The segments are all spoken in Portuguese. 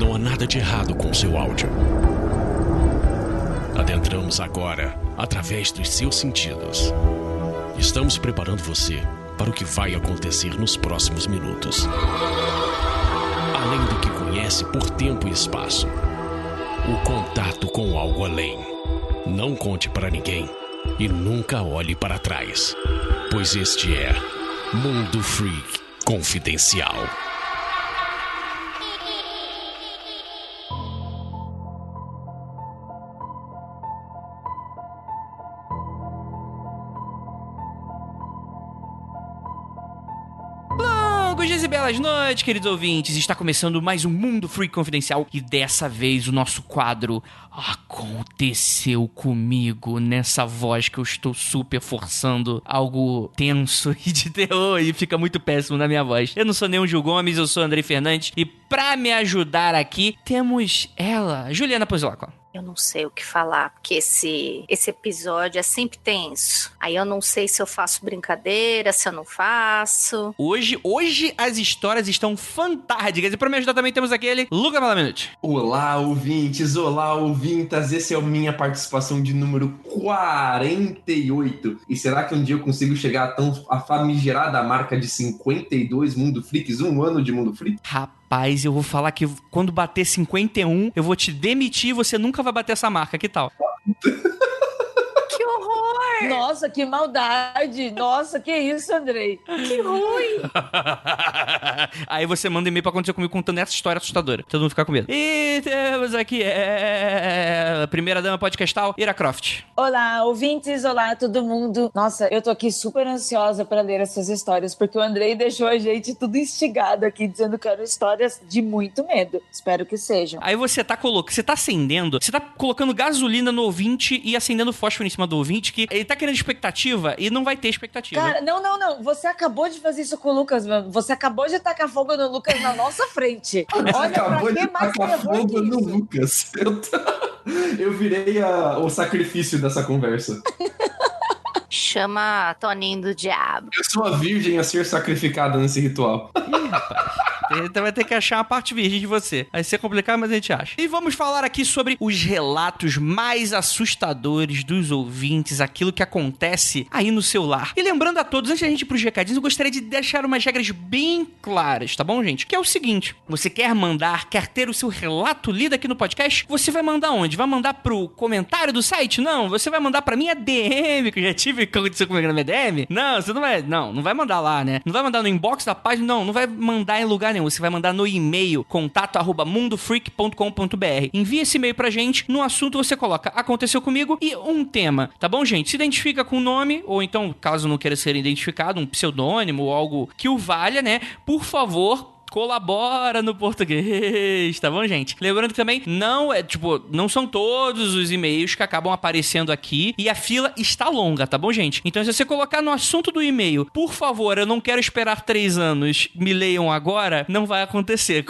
Não há nada de errado com seu áudio. Adentramos agora através dos seus sentidos. Estamos preparando você para o que vai acontecer nos próximos minutos. Além do que conhece por tempo e espaço, o contato com algo além. Não conte para ninguém e nunca olhe para trás, pois este é Mundo Freak Confidencial. Longos dias e belas noites, queridos ouvintes. Está começando mais um Mundo Freak Confidencial e dessa vez o nosso quadro Aconteceu Comigo, nessa voz que eu estou super forçando algo tenso e de terror e fica muito péssimo na minha voz. Eu não sou nenhum Gil Gomes, eu sou Andrei Fernandes e pra me ajudar aqui temos ela, Juliana Pozilacqua. Eu não sei o que falar, porque esse episódio é sempre tenso. Aí eu não sei se eu faço brincadeira, se eu não faço. Hoje as histórias estão fantásticas. E pra me ajudar também temos aquele Luca Malamenute. Olá, ouvintes! Olá, ouvintas! Esse é a minha participação de número 48. E será que um dia eu consigo chegar a famigerada marca de 52 Mundo Freaks? Um ano de Mundo Freak? Rapaz, eu vou falar que quando bater 51, eu vou te demitir e você nunca vai bater essa marca. Que tal? Que horror! Nossa, que maldade! Nossa, que isso, Andrei? Que ruim! Aí você manda e-mail pra acontecer comigo contando essa história assustadora. Todo mundo ficar com medo. E temos aqui a primeira dama podcastal, Ira Croft. Olá, ouvintes! Olá, todo mundo! Nossa, eu tô aqui super ansiosa pra ler essas histórias, porque o Andrei deixou a gente tudo instigado aqui, dizendo que eram histórias de muito medo. Espero que sejam. Aí você tá acendendo, você tá colocando gasolina no ouvinte e acendendo fósforo em cima do ouvinte, que ele tá querendo expectativa e não vai ter expectativa. Cara, não. Você acabou de fazer isso com o Lucas, mano. Você acabou de tacar fogo no Lucas na nossa frente. Olha, acabou de tacar fogo no Lucas. Eu virei o sacrifício dessa conversa. Chama Toninho do Diabo. Eu sou a virgem a ser sacrificada nesse ritual. Ih, rapaz. Então vai ter que achar uma parte virgem de você. Vai ser complicado, mas a gente acha. E vamos falar aqui sobre os relatos mais assustadores dos ouvintes, aquilo que acontece aí no seu lar. E lembrando a todos, antes da gente ir pros recadinhos, eu gostaria de deixar umas regras bem claras, tá bom, gente? Que é o seguinte, você quer ter o seu relato lido aqui no podcast? Você vai mandar onde? Vai mandar pro comentário do site? Não, você vai mandar pra minha DM, que eu já tive que aconteceu comigo na minha DM? Não, você não vai mandar lá, né? Não vai mandar no inbox da página, não vai mandar em lugar nenhum. Você vai mandar no e-mail contato@mundofreak.com.br. Envia esse e-mail pra gente. No assunto você coloca aconteceu comigo e um tema, tá bom, gente? Se identifica com o nome, ou então, caso não queira ser identificado, um pseudônimo ou algo que o valha, né? Por favor, colabora no português, tá bom, gente? Lembrando que também não são todos os e-mails que acabam aparecendo aqui e a fila está longa, tá bom, gente? Então, se você colocar no assunto do e-mail, por favor, eu não quero esperar 3 anos, me leiam agora, não vai acontecer.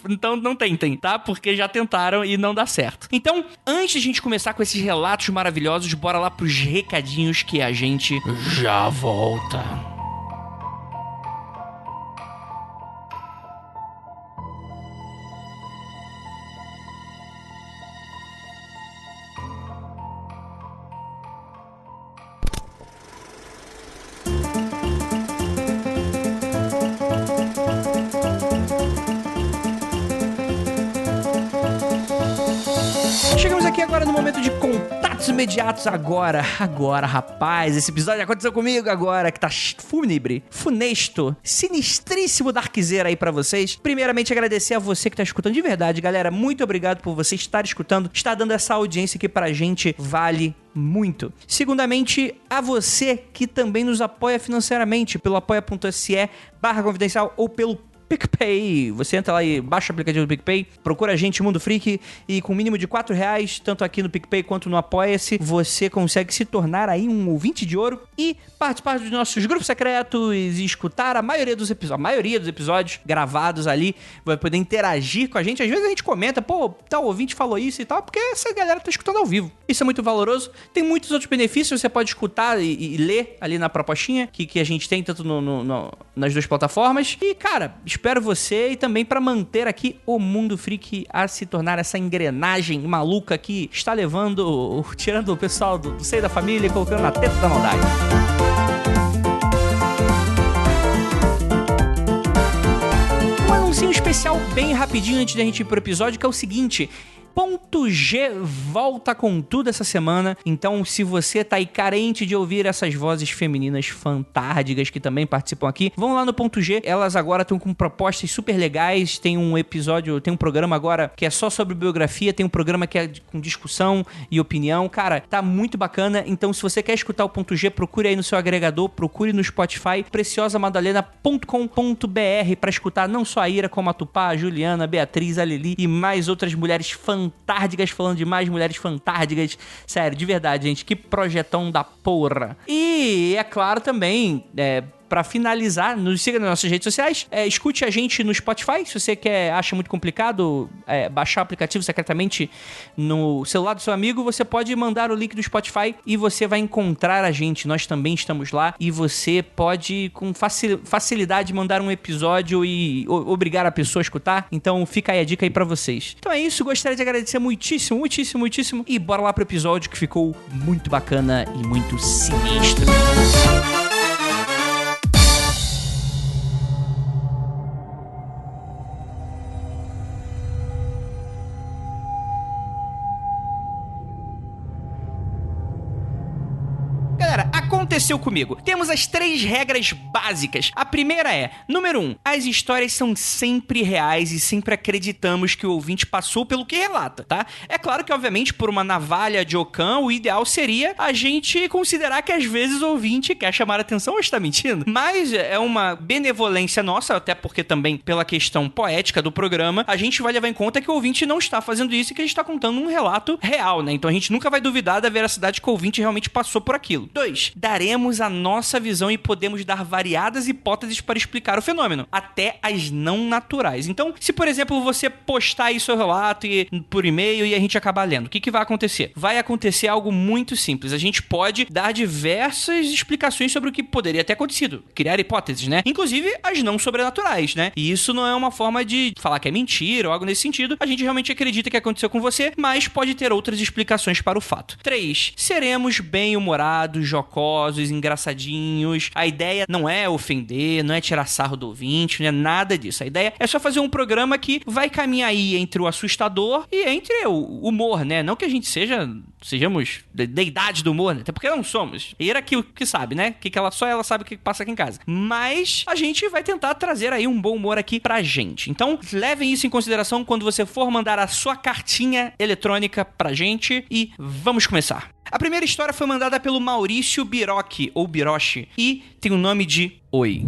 Então, não tentem, tá? Porque já tentaram e não dá certo. Então, antes de a gente começar com esses relatos maravilhosos, bora lá pros recadinhos que a gente já volta. Chegamos aqui agora no momento de contatos imediatos. Agora, rapaz, esse episódio aconteceu comigo agora, que tá fúnebre, funesto, sinistríssimo darkzeira aí pra vocês. Primeiramente, agradecer a você que tá escutando de verdade, galera. Muito obrigado por você estar escutando, estar dando essa audiência que pra gente vale muito. Segundamente, a você que também nos apoia financeiramente pelo apoia.se/confidencial ou pelo PicPay. Você entra lá e baixa o aplicativo do PicPay, procura a gente, Mundo Freak, e com o mínimo de R$4, tanto aqui no PicPay quanto no Apoia-se, você consegue se tornar aí um ouvinte de ouro e participar dos nossos grupos secretos e escutar a maioria dos episódios gravados ali, vai poder interagir com a gente. Às vezes a gente comenta, pô, tal ouvinte falou isso e tal, porque essa galera tá escutando ao vivo. Isso é muito valoroso. Tem muitos outros benefícios, você pode escutar e ler ali na propostinha que a gente tem, tanto nas duas plataformas. E, cara, espero você e também pra manter aqui o Mundo Freak a se tornar essa engrenagem maluca que está levando, tirando o pessoal do seio da família e colocando na teta da maldade. Um anúncio especial bem rapidinho antes da gente ir pro episódio, que é o seguinte: Ponto G volta com tudo essa semana, então se você tá aí carente de ouvir essas vozes femininas fantásticas que também participam aqui, vão lá no Ponto G, elas agora estão com propostas super legais, tem um episódio, tem um programa agora que é só sobre biografia, tem um programa que é com discussão e opinião, cara, tá muito bacana, então se você quer escutar o Ponto G, procure aí no seu agregador, procure no Spotify, preciosamadalena.com.br pra escutar não só a Ira, como a Tupá, a Juliana, a Beatriz, a Lili e mais outras mulheres fantásticas falando de mais mulheres fantásticas. Sério, de verdade, gente, que projetão da porra. E, é claro, também, pra finalizar, nos siga nas nossas redes sociais, escute a gente no Spotify, se você acha muito complicado baixar o aplicativo secretamente no celular do seu amigo, você pode mandar o link do Spotify e você vai encontrar a gente, nós também estamos lá e você pode com facilidade mandar um episódio e obrigar a pessoa a escutar, então fica aí a dica aí pra vocês. Então é isso, gostaria de agradecer muitíssimo, muitíssimo, muitíssimo e bora lá pro episódio que ficou muito bacana e muito sinistro. Galera, aconteceu comigo. Temos as 3 regras básicas. A primeira é, número 1, as histórias são sempre reais e sempre acreditamos que o ouvinte passou pelo que relata, tá? É claro que, obviamente, por uma navalha de Ockham, o ideal seria a gente considerar que às vezes o ouvinte quer chamar a atenção ou está mentindo. Mas é uma benevolência nossa, até porque também pela questão poética do programa, a gente vai levar em conta que o ouvinte não está fazendo isso e que a gente está contando um relato real, né? Então a gente nunca vai duvidar da veracidade que o ouvinte realmente passou por aquilo. 2. Daremos a nossa visão e podemos dar variadas hipóteses para explicar o fenômeno, até as não naturais. Então, se por exemplo você postar aí seu relato por e-mail e a gente acabar lendo, o que vai acontecer? Vai acontecer algo muito simples. A gente pode dar diversas explicações sobre o que poderia ter acontecido, criar hipóteses, né? Inclusive as não sobrenaturais, né? E isso não é uma forma de falar que é mentira ou algo nesse sentido. A gente realmente acredita que aconteceu com você, mas pode ter outras explicações para o fato. 3. Seremos bem-humorados, jocosos, engraçadinhos. A ideia não é ofender, não é tirar sarro do ouvinte, não é nada disso. A ideia é só fazer um programa que vai caminhar aí entre o assustador e entre o humor, né? Não que a gente sejamos da idade do humor, né? Até porque não somos. Ira que sabe, né? Que ela sabe o que passa aqui em casa. Mas a gente vai tentar trazer aí um bom humor aqui pra gente. Então, levem isso em consideração quando você for mandar a sua cartinha eletrônica pra gente e vamos começar. A primeira história foi mandada pelo Maurício Birochi, ou Birochi, e tem o nome de Oi.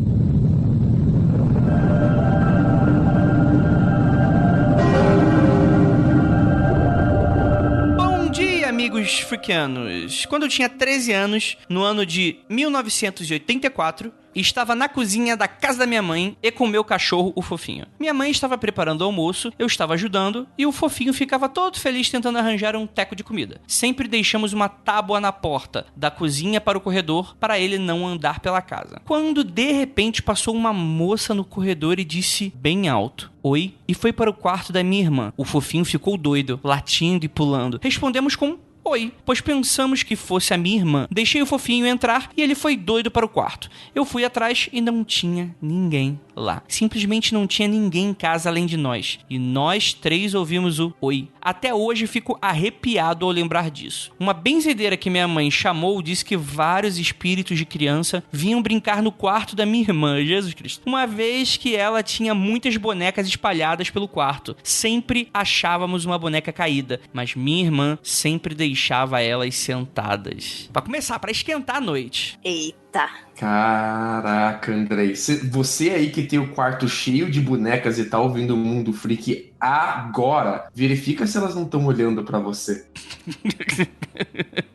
Bom dia, amigos freakianos. Quando eu tinha 13 anos, no ano de 1984, estava na cozinha da casa da minha mãe e com meu cachorro, o Fofinho. Minha mãe estava preparando o almoço, eu estava ajudando e o Fofinho ficava todo feliz tentando arranjar um teco de comida. Sempre deixamos uma tábua na porta da cozinha para o corredor para ele não andar pela casa. Quando de repente passou uma moça no corredor e disse bem alto: Oi, e foi para o quarto da minha irmã. O Fofinho ficou doido, latindo e pulando. Respondemos com Oi, pois pensamos que fosse a minha irmã. Deixei o Fofinho entrar e ele foi doido para o quarto. Eu fui atrás e não tinha ninguém lá. Simplesmente não tinha ninguém em casa além de nós. E nós 3 ouvimos o Oi. Até hoje fico arrepiado ao lembrar disso. Uma benzedeira que minha mãe chamou disse que vários espíritos de criança vinham brincar no quarto da minha irmã, Jesus Cristo. Uma vez que ela tinha muitas bonecas espalhadas pelo quarto. Sempre achávamos uma boneca caída, mas minha irmã sempre deixava elas sentadas. Pra começar, pra esquentar a noite. Eita. Caraca, Andrei. Você aí que tem o quarto cheio de bonecas e tá ouvindo o Mundo Freak agora. Verifica se elas não estão olhando pra você.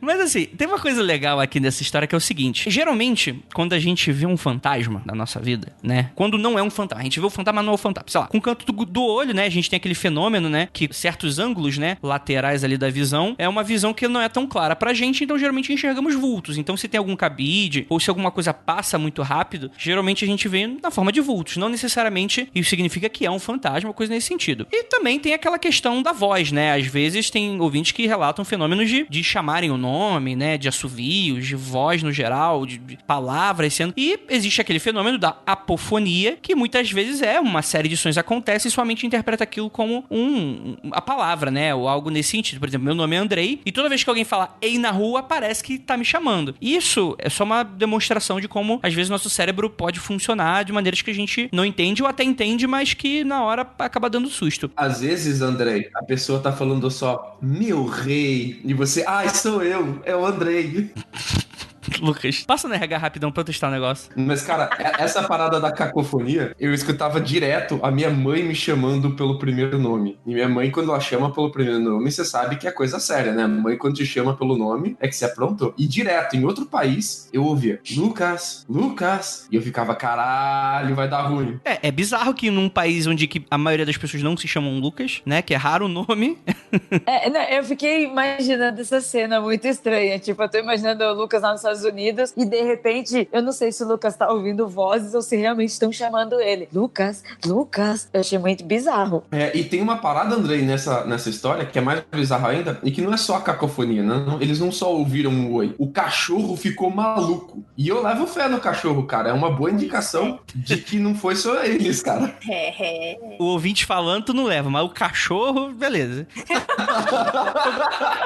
Mas assim, tem uma coisa legal aqui nessa história que é o seguinte. Geralmente, quando a gente vê um fantasma na nossa vida, né? Quando não é um fantasma, a gente vê o fantasma, mas não é o fantasma. Sei lá, com o canto do olho, né? A gente tem aquele fenômeno, né? Que certos ângulos, né? Laterais ali da visão, é uma visão que não é tão clara pra gente, então geralmente enxergamos vultos. Então se tem algum cabide, ou se alguma coisa passa muito rápido, geralmente a gente vê na forma de vultos. Não necessariamente isso significa que é um fantasma, coisa nesse sentido. E também tem aquela questão da voz, né? Às vezes tem ouvintes que relatam fenômenos de chamarem o nome, né? De assovios, de voz no geral, de palavras sendo... E existe aquele fenômeno da apofonia, que muitas vezes é uma série de sons acontece e sua mente interpreta aquilo como a palavra, né? Ou algo nesse sentido. Por exemplo, meu nome é Andrei, e toda vez que alguém fala ei na rua, parece que tá me chamando. Isso é só uma demonstração de como, às vezes, nosso cérebro pode funcionar de maneiras que a gente não entende ou até entende, mas que na hora acaba dando susto. Às vezes, Andrei, a pessoa tá falando só meu rei, e você, sou eu, é o Andrei. Lucas, passa no RH rapidão pra eu testar o negócio. Mas, cara, essa parada da cacofonia, eu escutava direto a minha mãe me chamando pelo primeiro nome. E minha mãe, quando ela chama pelo primeiro nome, você sabe que é coisa séria, né? A mãe, quando te chama pelo nome, é que você aprontou. E direto, em outro país, eu ouvia Lucas, Lucas. E eu ficava, caralho, vai dar ruim. É bizarro que num país onde que a maioria das pessoas não se chamam Lucas, né? Que é raro o nome. Eu fiquei imaginando essa cena muito estranha. Tipo, eu tô imaginando o Lucas lá nos Estados Unidos e de repente, eu não sei se o Lucas tá ouvindo vozes ou se realmente estão chamando ele. Lucas, Lucas. Eu achei muito bizarro. E tem uma parada, Andrei, nessa história que é mais bizarra ainda e que não é só a cacofonia, né? Eles não só ouviram um oi. O cachorro ficou maluco. E eu levo fé no cachorro, cara. É uma boa indicação de que não foi só eles, cara. O ouvinte falando, tu não leva, mas o cachorro, beleza.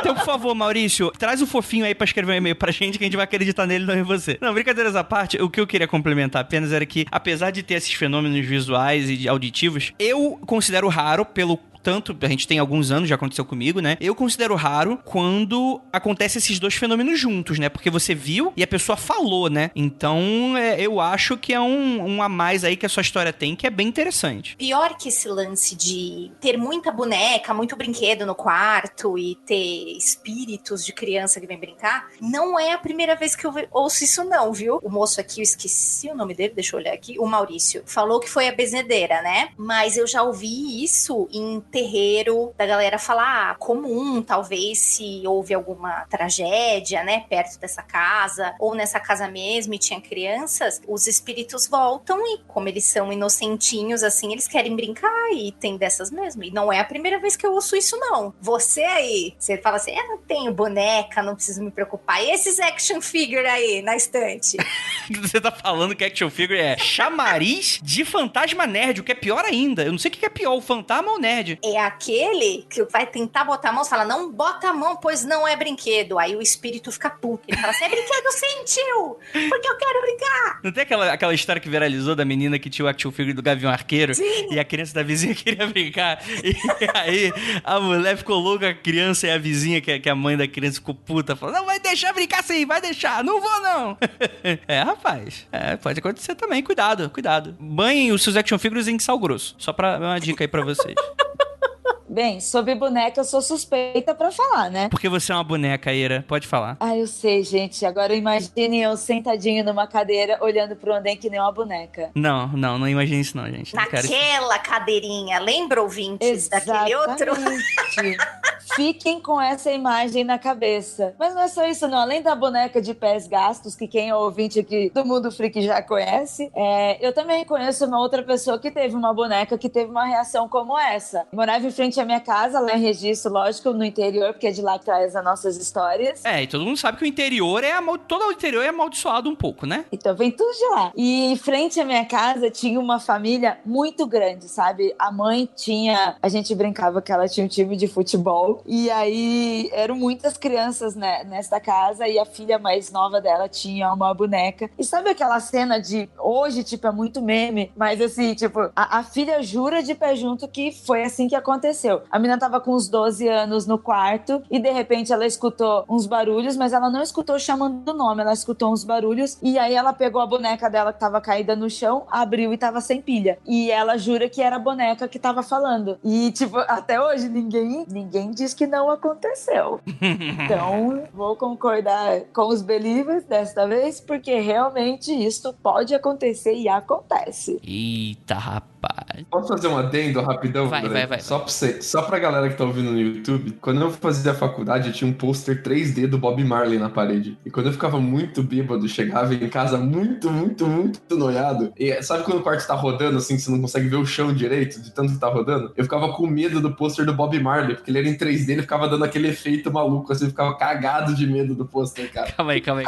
Então, por favor, Maurício, traz o fofinho aí pra escrever um e-mail pra gente que a gente vai acreditar nele, não em você. Não, brincadeiras à parte, o que eu queria complementar apenas era que, apesar de ter esses fenômenos visuais e auditivos, eu considero raro pelo tanto, a gente tem alguns anos, já aconteceu comigo, né? Eu considero raro quando acontecem esses dois fenômenos juntos, né? Porque você viu e a pessoa falou, né? Então, eu acho que é um a mais aí que a sua história tem, que é bem interessante. Pior que esse lance de ter muita boneca, muito brinquedo no quarto e ter espíritos de criança que vem brincar, não é a primeira vez que eu ouço isso não, viu? O moço aqui, eu esqueci o nome dele, deixa eu olhar aqui, o Maurício, falou que foi a benzedeira, né? Mas eu já ouvi isso em terreiro, da galera falar, comum, talvez se houve alguma tragédia, né, perto dessa casa, ou nessa casa mesmo e tinha crianças, os espíritos voltam e, como eles são inocentinhos, assim, eles querem brincar e tem dessas mesmo. E não é a primeira vez que eu ouço isso, não. Você aí, você fala assim, eu não tenho boneca, não preciso me preocupar. E esses action figure aí, na estante? Você tá falando que action figure é chamariz de fantasma nerd, o que é pior ainda. Eu não sei o que é pior, o fantasma ou o nerd. É aquele que vai tentar botar a mão e fala, não bota a mão, pois não é brinquedo. Aí o espírito fica puto. Ele fala assim, é brinquedo sim, tio, porque eu quero brincar. Não tem aquela história que viralizou da menina que tinha o action figure do Gavião Arqueiro? Sim. E a criança da vizinha queria brincar. E aí a mulher ficou louca, a criança e a vizinha, que a mãe da criança ficou puta, falou, não, vai deixar brincar sim, vai deixar, não vou não. Rapaz, pode acontecer também, cuidado. Banhem os seus action figures em sal grosso. Só pra uma dica aí pra vocês. Bem, sobre boneca eu sou suspeita pra falar, né? Porque você é uma boneca, Ira. Pode falar. Eu sei, gente. Agora imagine eu sentadinho numa cadeira, olhando pro andém que nem uma boneca. Não imagine isso não, gente. Naquela cadeirinha. Lembra, ouvintes, daquele outro? Fiquem com essa imagem na cabeça. Mas não é só isso, não. Além da boneca de pés gastos, que quem é ouvinte aqui do Mundo Freak já conhece, eu também conheço uma outra pessoa que teve uma boneca que teve uma reação como essa. Morava em frente à minha casa, lá em Registro, lógico, no interior, porque é de lá que traz as nossas histórias. E todo mundo sabe que o interior todo o interior é amaldiçoado um pouco, né? Então vem tudo de lá. E em frente à minha casa tinha uma família muito grande, sabe? A mãe a gente brincava que ela tinha um time de futebol, e aí eram muitas crianças, né, nesta casa, e a filha mais nova dela tinha uma boneca. E sabe aquela cena de hoje, tipo, é muito meme, mas assim, tipo, a filha jura de pé junto que foi assim que aconteceu. aconteceu. A menina tava com uns 12 anos no quarto e de repente ela escutou uns barulhos, mas ela não escutou chamando o nome, ela escutou uns barulhos e aí ela pegou a boneca dela que tava caída no chão, abriu e tava sem pilha. E ela jura que era a boneca que tava falando. E, tipo, até hoje ninguém diz que não aconteceu. Então, vou concordar com os believers desta vez, porque realmente isso pode acontecer e acontece. Eita, rapaz. Posso fazer um adendo rapidão? Vai. Só pra galera que tá ouvindo no YouTube, quando eu fazia a faculdade, eu tinha um pôster 3D do Bob Marley na parede. E quando eu ficava muito bêbado, chegava em casa muito noiado. E sabe quando o quarto tá rodando, assim, que você não consegue ver o chão direito, de tanto que tá rodando? Eu ficava com medo do pôster do Bob Marley, porque ele era em 3D, ele ficava dando aquele efeito maluco, assim, eu ficava cagado de medo do pôster, cara. Calma aí, cara.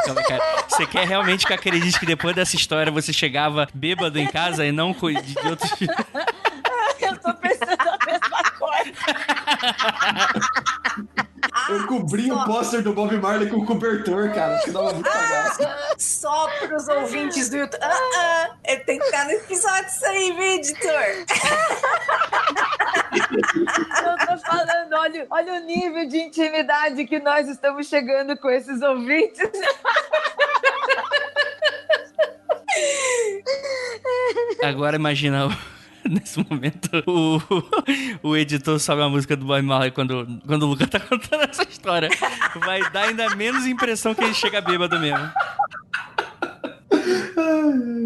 Você quer realmente que eu acredite que depois dessa história você chegava bêbado em casa e não de outros... Eu tô pensando a mesma coisa. Eu cobri o pôster do Bob Marley com o cobertor, cara, que dava muito cagaço. Só pros ouvintes do YouTube. Tem que ficar no episódio isso aí, viu, editor? Eu tô falando, olha o nível de intimidade que nós estamos chegando com esses ouvintes. Agora imagina nesse momento o editor sobe a música do Bob Marley quando o Luca tá contando essa história. Vai dar ainda menos impressão que ele chega bêbado mesmo.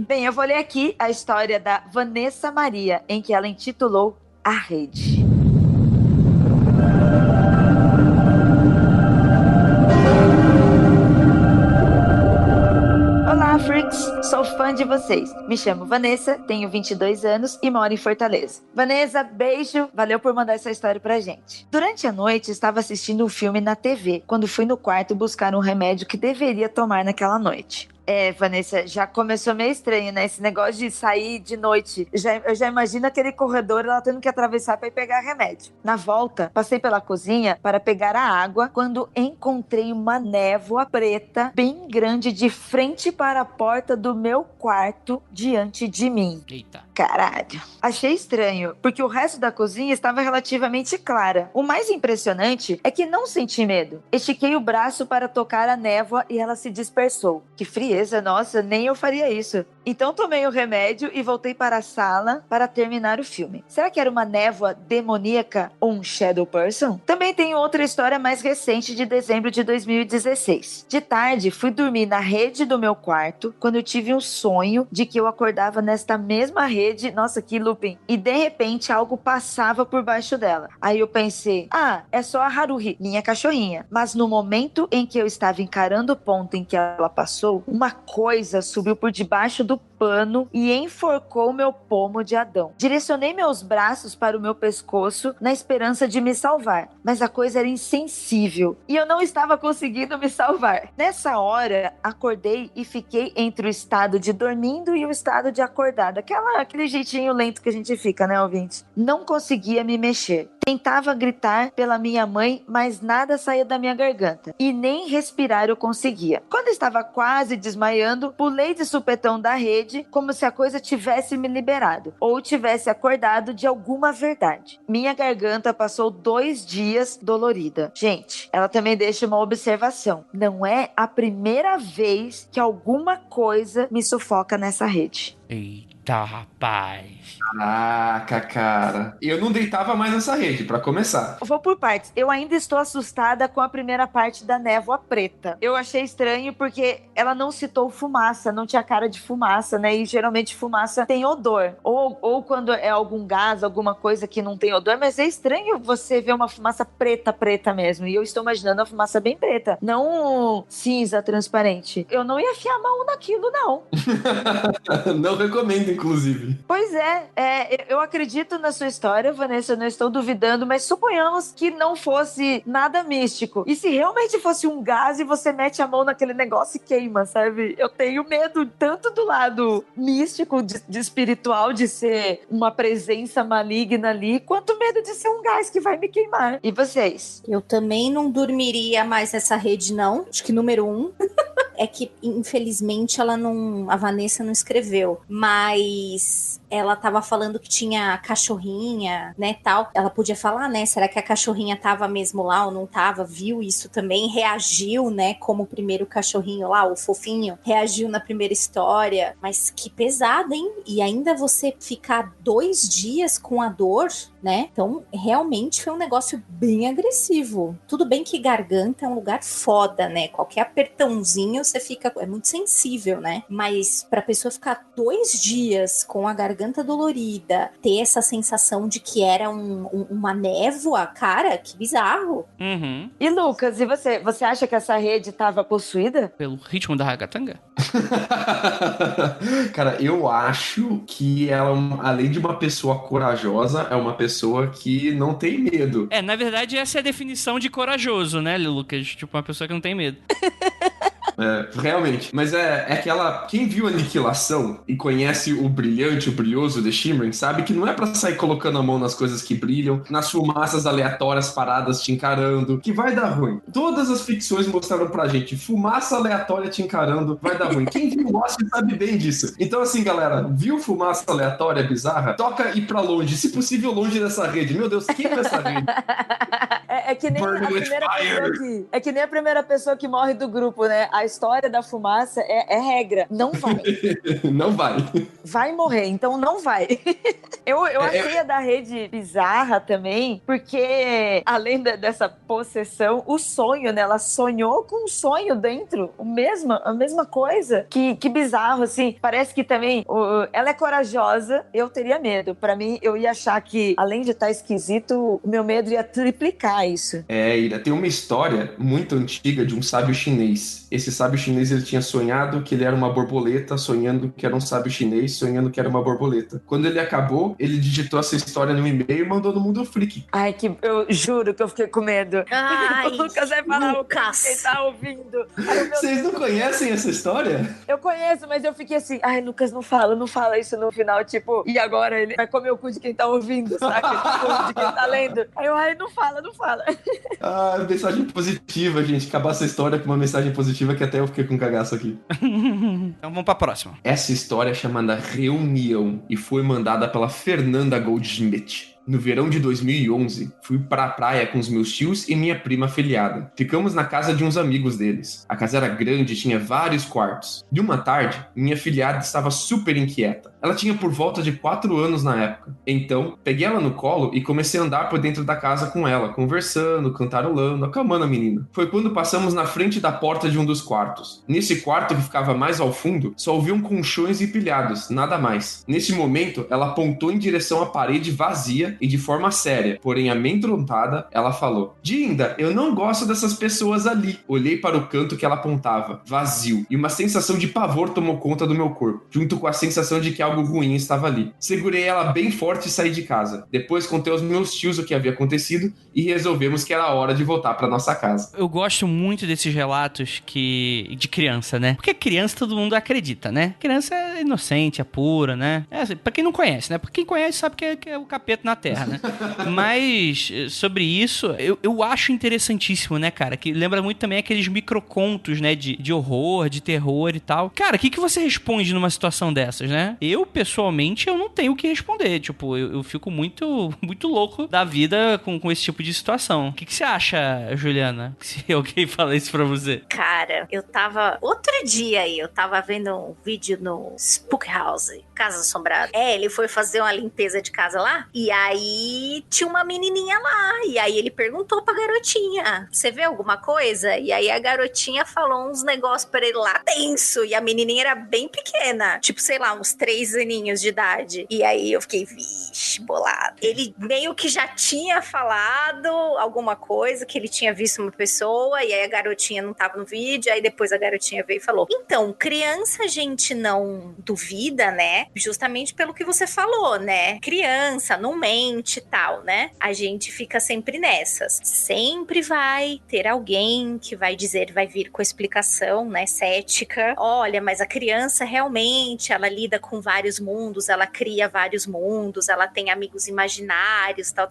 Bem, eu vou ler aqui a história da Vanessa Maria, em que ela intitulou A Rede. Olá, freaks! Sou fã de vocês. Me chamo Vanessa, tenho 22 anos e moro em Fortaleza. Vanessa, beijo! Valeu por mandar essa história pra gente. Durante a noite, estava assistindo um filme na TV, quando fui no quarto buscar um remédio que deveria tomar naquela noite. Vanessa, já começou meio estranho, né? Esse negócio de sair de noite. Eu já imagino aquele corredor, ela tendo que atravessar para ir pegar remédio. Na volta, passei pela cozinha para pegar a água, quando encontrei uma névoa preta bem grande de frente para a porta do meu quarto, diante de mim. Eita. Caralho. Achei estranho, porque o resto da cozinha estava relativamente clara. O mais impressionante é que não senti medo. Estiquei o braço para tocar a névoa e ela se dispersou. Que frieza, nossa, nem eu faria isso. Então tomei o remédio e voltei para a sala para terminar o filme. Será que era uma névoa demoníaca ou um shadow person? Também tenho outra história mais recente de dezembro de 2016. De tarde, fui dormir na rede do meu quarto quando eu tive um sonho de que eu acordava nesta mesma rede. Nossa, que looping. E de repente algo passava por baixo dela. Aí eu pensei, é só a Haruhi, minha cachorrinha. Mas no momento em que eu estava encarando o ponto em que ela passou, uma coisa subiu por debaixo do pano e enforcou meu pomo de Adão. Direcionei meus braços para o meu pescoço na esperança de me salvar, mas a coisa era insensível e eu não estava conseguindo me salvar. Nessa hora, acordei e fiquei entre o estado de dormindo e o estado de acordada. Aquele jeitinho lento que a gente fica, né, ouvinte? Não conseguia me mexer. Tentava gritar pela minha mãe, mas nada saía da minha garganta. E nem respirar eu conseguia. Quando estava quase desmaiando, pulei de supetão da rede, como se a coisa tivesse me liberado, ou tivesse acordado de alguma verdade. Minha garganta passou 2 dias dolorida. Gente, ela também deixa uma observação. Não é a primeira vez que alguma coisa me sufoca nessa rede. Eita, rapaz. Caraca, cara. Eu não deitava mais nessa rede, pra começar. Eu vou por partes. Eu ainda estou assustada com a primeira parte da névoa preta. Eu achei estranho porque ela não citou fumaça, não tinha cara de fumaça, né? E geralmente fumaça tem odor. Ou quando é algum gás, alguma coisa que não tem odor, mas é estranho você ver uma fumaça preta mesmo. E eu estou imaginando a fumaça bem preta, não cinza, transparente. Eu não ia enfiar a mão naquilo, não. Não recomendo, inclusive. Pois eu acredito na sua história, Vanessa, eu não estou duvidando, mas suponhamos que não fosse nada místico. E se realmente fosse um gás e você mete a mão naquele negócio e queima, sabe? Eu tenho medo tanto do lado místico, de espiritual, de ser uma presença maligna ali, quanto medo de ser um gás que vai me queimar. E vocês? Eu também não dormiria mais nessa rede, não. Acho que número 1. É que, infelizmente, a Vanessa não escreveu, mas ela tava falando que tinha cachorrinha, né, tal. Ela podia falar, né, será que a cachorrinha tava mesmo lá ou não tava? Viu isso também, reagiu, né, como o primeiro cachorrinho lá, o fofinho, reagiu na primeira história. Mas que pesado, hein? E ainda você ficar 2 dias com a dor, né? Então, realmente foi um negócio bem agressivo. Tudo bem que garganta é um lugar foda, né? Qualquer apertãozinho você fica... É muito sensível, né? Mas pra pessoa ficar 2 dias com a garganta dolorida, ter essa sensação de que era uma névoa, cara, que bizarro. Uhum. E Lucas, e você? Você acha que essa rede tava possuída? Pelo ritmo da ragatanga? Cara, eu acho que ela, além de uma pessoa corajosa, é uma pessoa que não tem medo. Na verdade, essa é a definição de corajoso, né, Lucas? Tipo, uma pessoa que não tem medo. Realmente. Mas é aquela... Quem viu Aniquilação e conhece o brilhante, o brilhoso The Shimmering, sabe que não é pra sair colocando a mão nas coisas que brilham, nas fumaças aleatórias paradas te encarando, que vai dar ruim. Todas as ficções mostraram pra gente, fumaça aleatória te encarando, vai dar ruim. Quem viu Lost sabe bem disso. Então assim, galera, viu fumaça aleatória bizarra? Toca ir pra longe, se possível longe dessa rede. Meu Deus, queima essa rede. É que nem a primeira pessoa que... É que nem a primeira pessoa que morre do grupo, né? A história da fumaça é regra. Não vai. Não vai. Vai morrer, então não vai. Eu achei a da rede bizarra também, porque além dessa possessão, o sonho, né? Ela sonhou com um sonho dentro. A mesma coisa. Que bizarro, assim. Parece que também ela é corajosa, eu teria medo. Pra mim, eu ia achar que, além de estar esquisito, o meu medo ia triplicar isso. Ira, tem uma história muito antiga de um sábio chinês. Esse sábio chinês, ele tinha sonhado que ele era uma borboleta, sonhando que era um sábio chinês, sonhando que era uma borboleta. Quando ele acabou, ele digitou essa história no e-mail e mandou no Mundo Freak. Ai, eu juro que eu fiquei com medo. Ai, o Lucas vai falar Lucas. quem tá ouvindo. Vocês não conhecem essa história? Eu conheço, mas eu fiquei assim, ai, Lucas, não fala isso no final, tipo, e agora ele vai comer o cu de quem tá ouvindo, sabe? Tipo, de quem tá lendo. Aí eu, ai, não fala. Mensagem positiva, gente. Acabar essa história com uma mensagem positiva que até eu fiquei com cagaço aqui. Então vamos pra próxima. Essa história é chamada Reunião e foi mandada pela Fernanda Goldschmidt. No verão de 2011, fui pra praia com os meus tios e minha prima afilhada. Ficamos na casa de uns amigos deles. A casa era grande e tinha vários quartos. De uma tarde, minha afilhada estava super inquieta. Ela tinha por volta de 4 anos na época. Então, peguei ela no colo e comecei a andar por dentro da casa com ela, conversando, cantarolando, acalmando a menina. Foi quando passamos na frente da porta de um dos quartos. Nesse quarto que ficava mais ao fundo, só ouviam colchões empilhados, nada mais. Nesse momento, ela apontou em direção à parede vazia e de forma séria, porém amedrontada, ela falou: Dinda, eu não gosto dessas pessoas ali. Olhei para o canto que ela apontava, vazio, e uma sensação de pavor tomou conta do meu corpo, junto com a sensação de que algo ruim estava ali. Segurei ela bem forte e saí de casa. Depois contei aos meus tios o que havia acontecido e resolvemos que era hora de voltar para nossa casa. Eu gosto muito desses relatos de criança, né? Porque criança todo mundo acredita, né? Criança é inocente, é pura, né? Pra quem não conhece, né? Pra quem conhece sabe que é o capeta na Terra, né? Mas sobre isso, eu acho interessantíssimo, né, cara? Que lembra muito também aqueles microcontos, né? De horror, de terror e tal. Cara, o que você responde numa situação dessas, né? Eu, pessoalmente, eu não tenho o que responder. Tipo, eu fico muito, muito louco da vida com esse tipo de situação. O que você acha, Juliana? Se alguém fala isso pra você. Cara, outro dia aí, eu tava vendo um vídeo no Spook House, Casa Assombrada. Ele foi fazer uma limpeza de casa lá, e aí tinha uma menininha lá, e aí ele perguntou pra garotinha: você vê alguma coisa? E aí a garotinha falou uns negócios pra ele lá, tenso, e a menininha era bem pequena, tipo, sei lá, uns 3 aninhos de idade. E aí eu fiquei, vixe, bolado. Ele meio que já tinha falado alguma coisa, que ele tinha visto uma pessoa, e aí a garotinha não tava no vídeo, aí depois a garotinha veio e falou: então, criança a gente não duvida, né? Justamente pelo que você falou, né? Criança, não mente, diferente e tal, né? A gente fica sempre nessas. Sempre vai ter alguém que vai dizer, vai vir com a explicação, né, cética. Olha, mas a criança realmente, ela lida com vários mundos, ela cria vários mundos, ela tem amigos imaginários, tal.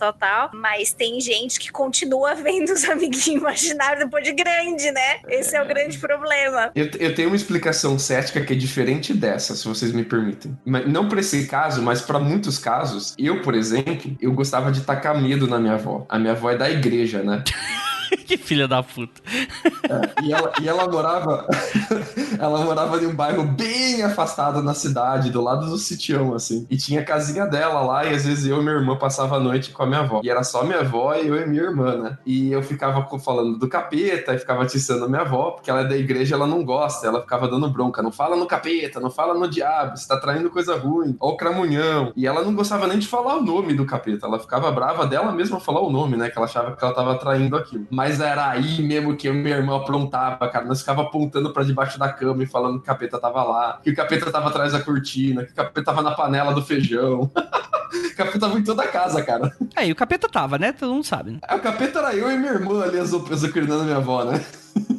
Mas tem gente que continua vendo os amiguinhos imaginários depois de grande, né? Esse é o grande problema. Eu tenho uma explicação cética que é diferente dessa, se vocês me permitem. Não pra esse caso, mas pra muitos casos. Eu, por exemplo, eu gostava de tacar medo na minha avó. A minha avó é da igreja, né? Que filha da puta. E ela morava ela morava em um bairro bem afastado na cidade, do lado do sitião, assim. E tinha a casinha dela lá, e às vezes eu e minha irmã passava a noite com a minha avó. E era só minha avó e eu e minha irmã, né? E eu ficava falando do capeta, e ficava atiçando a minha avó, porque ela é da igreja, ela não gosta, ela ficava dando bronca. Não fala no capeta, não fala no diabo, você tá traindo coisa ruim. Ó o cramunhão. E ela não gostava nem de falar o nome do capeta, ela ficava brava dela mesma falar o nome, né? Que ela achava que ela tava traindo aquilo. Mas era aí mesmo que eu e minha irmã aprontava, cara. Nós ficava apontando pra debaixo da cama e falando que o capeta tava lá, que o capeta tava atrás da cortina, que o capeta tava na panela do feijão. O capeta tava em toda a casa, cara. E o capeta tava, né? Todo mundo sabe, né? O capeta era eu e minha irmã ali azucrinando minha avó, né?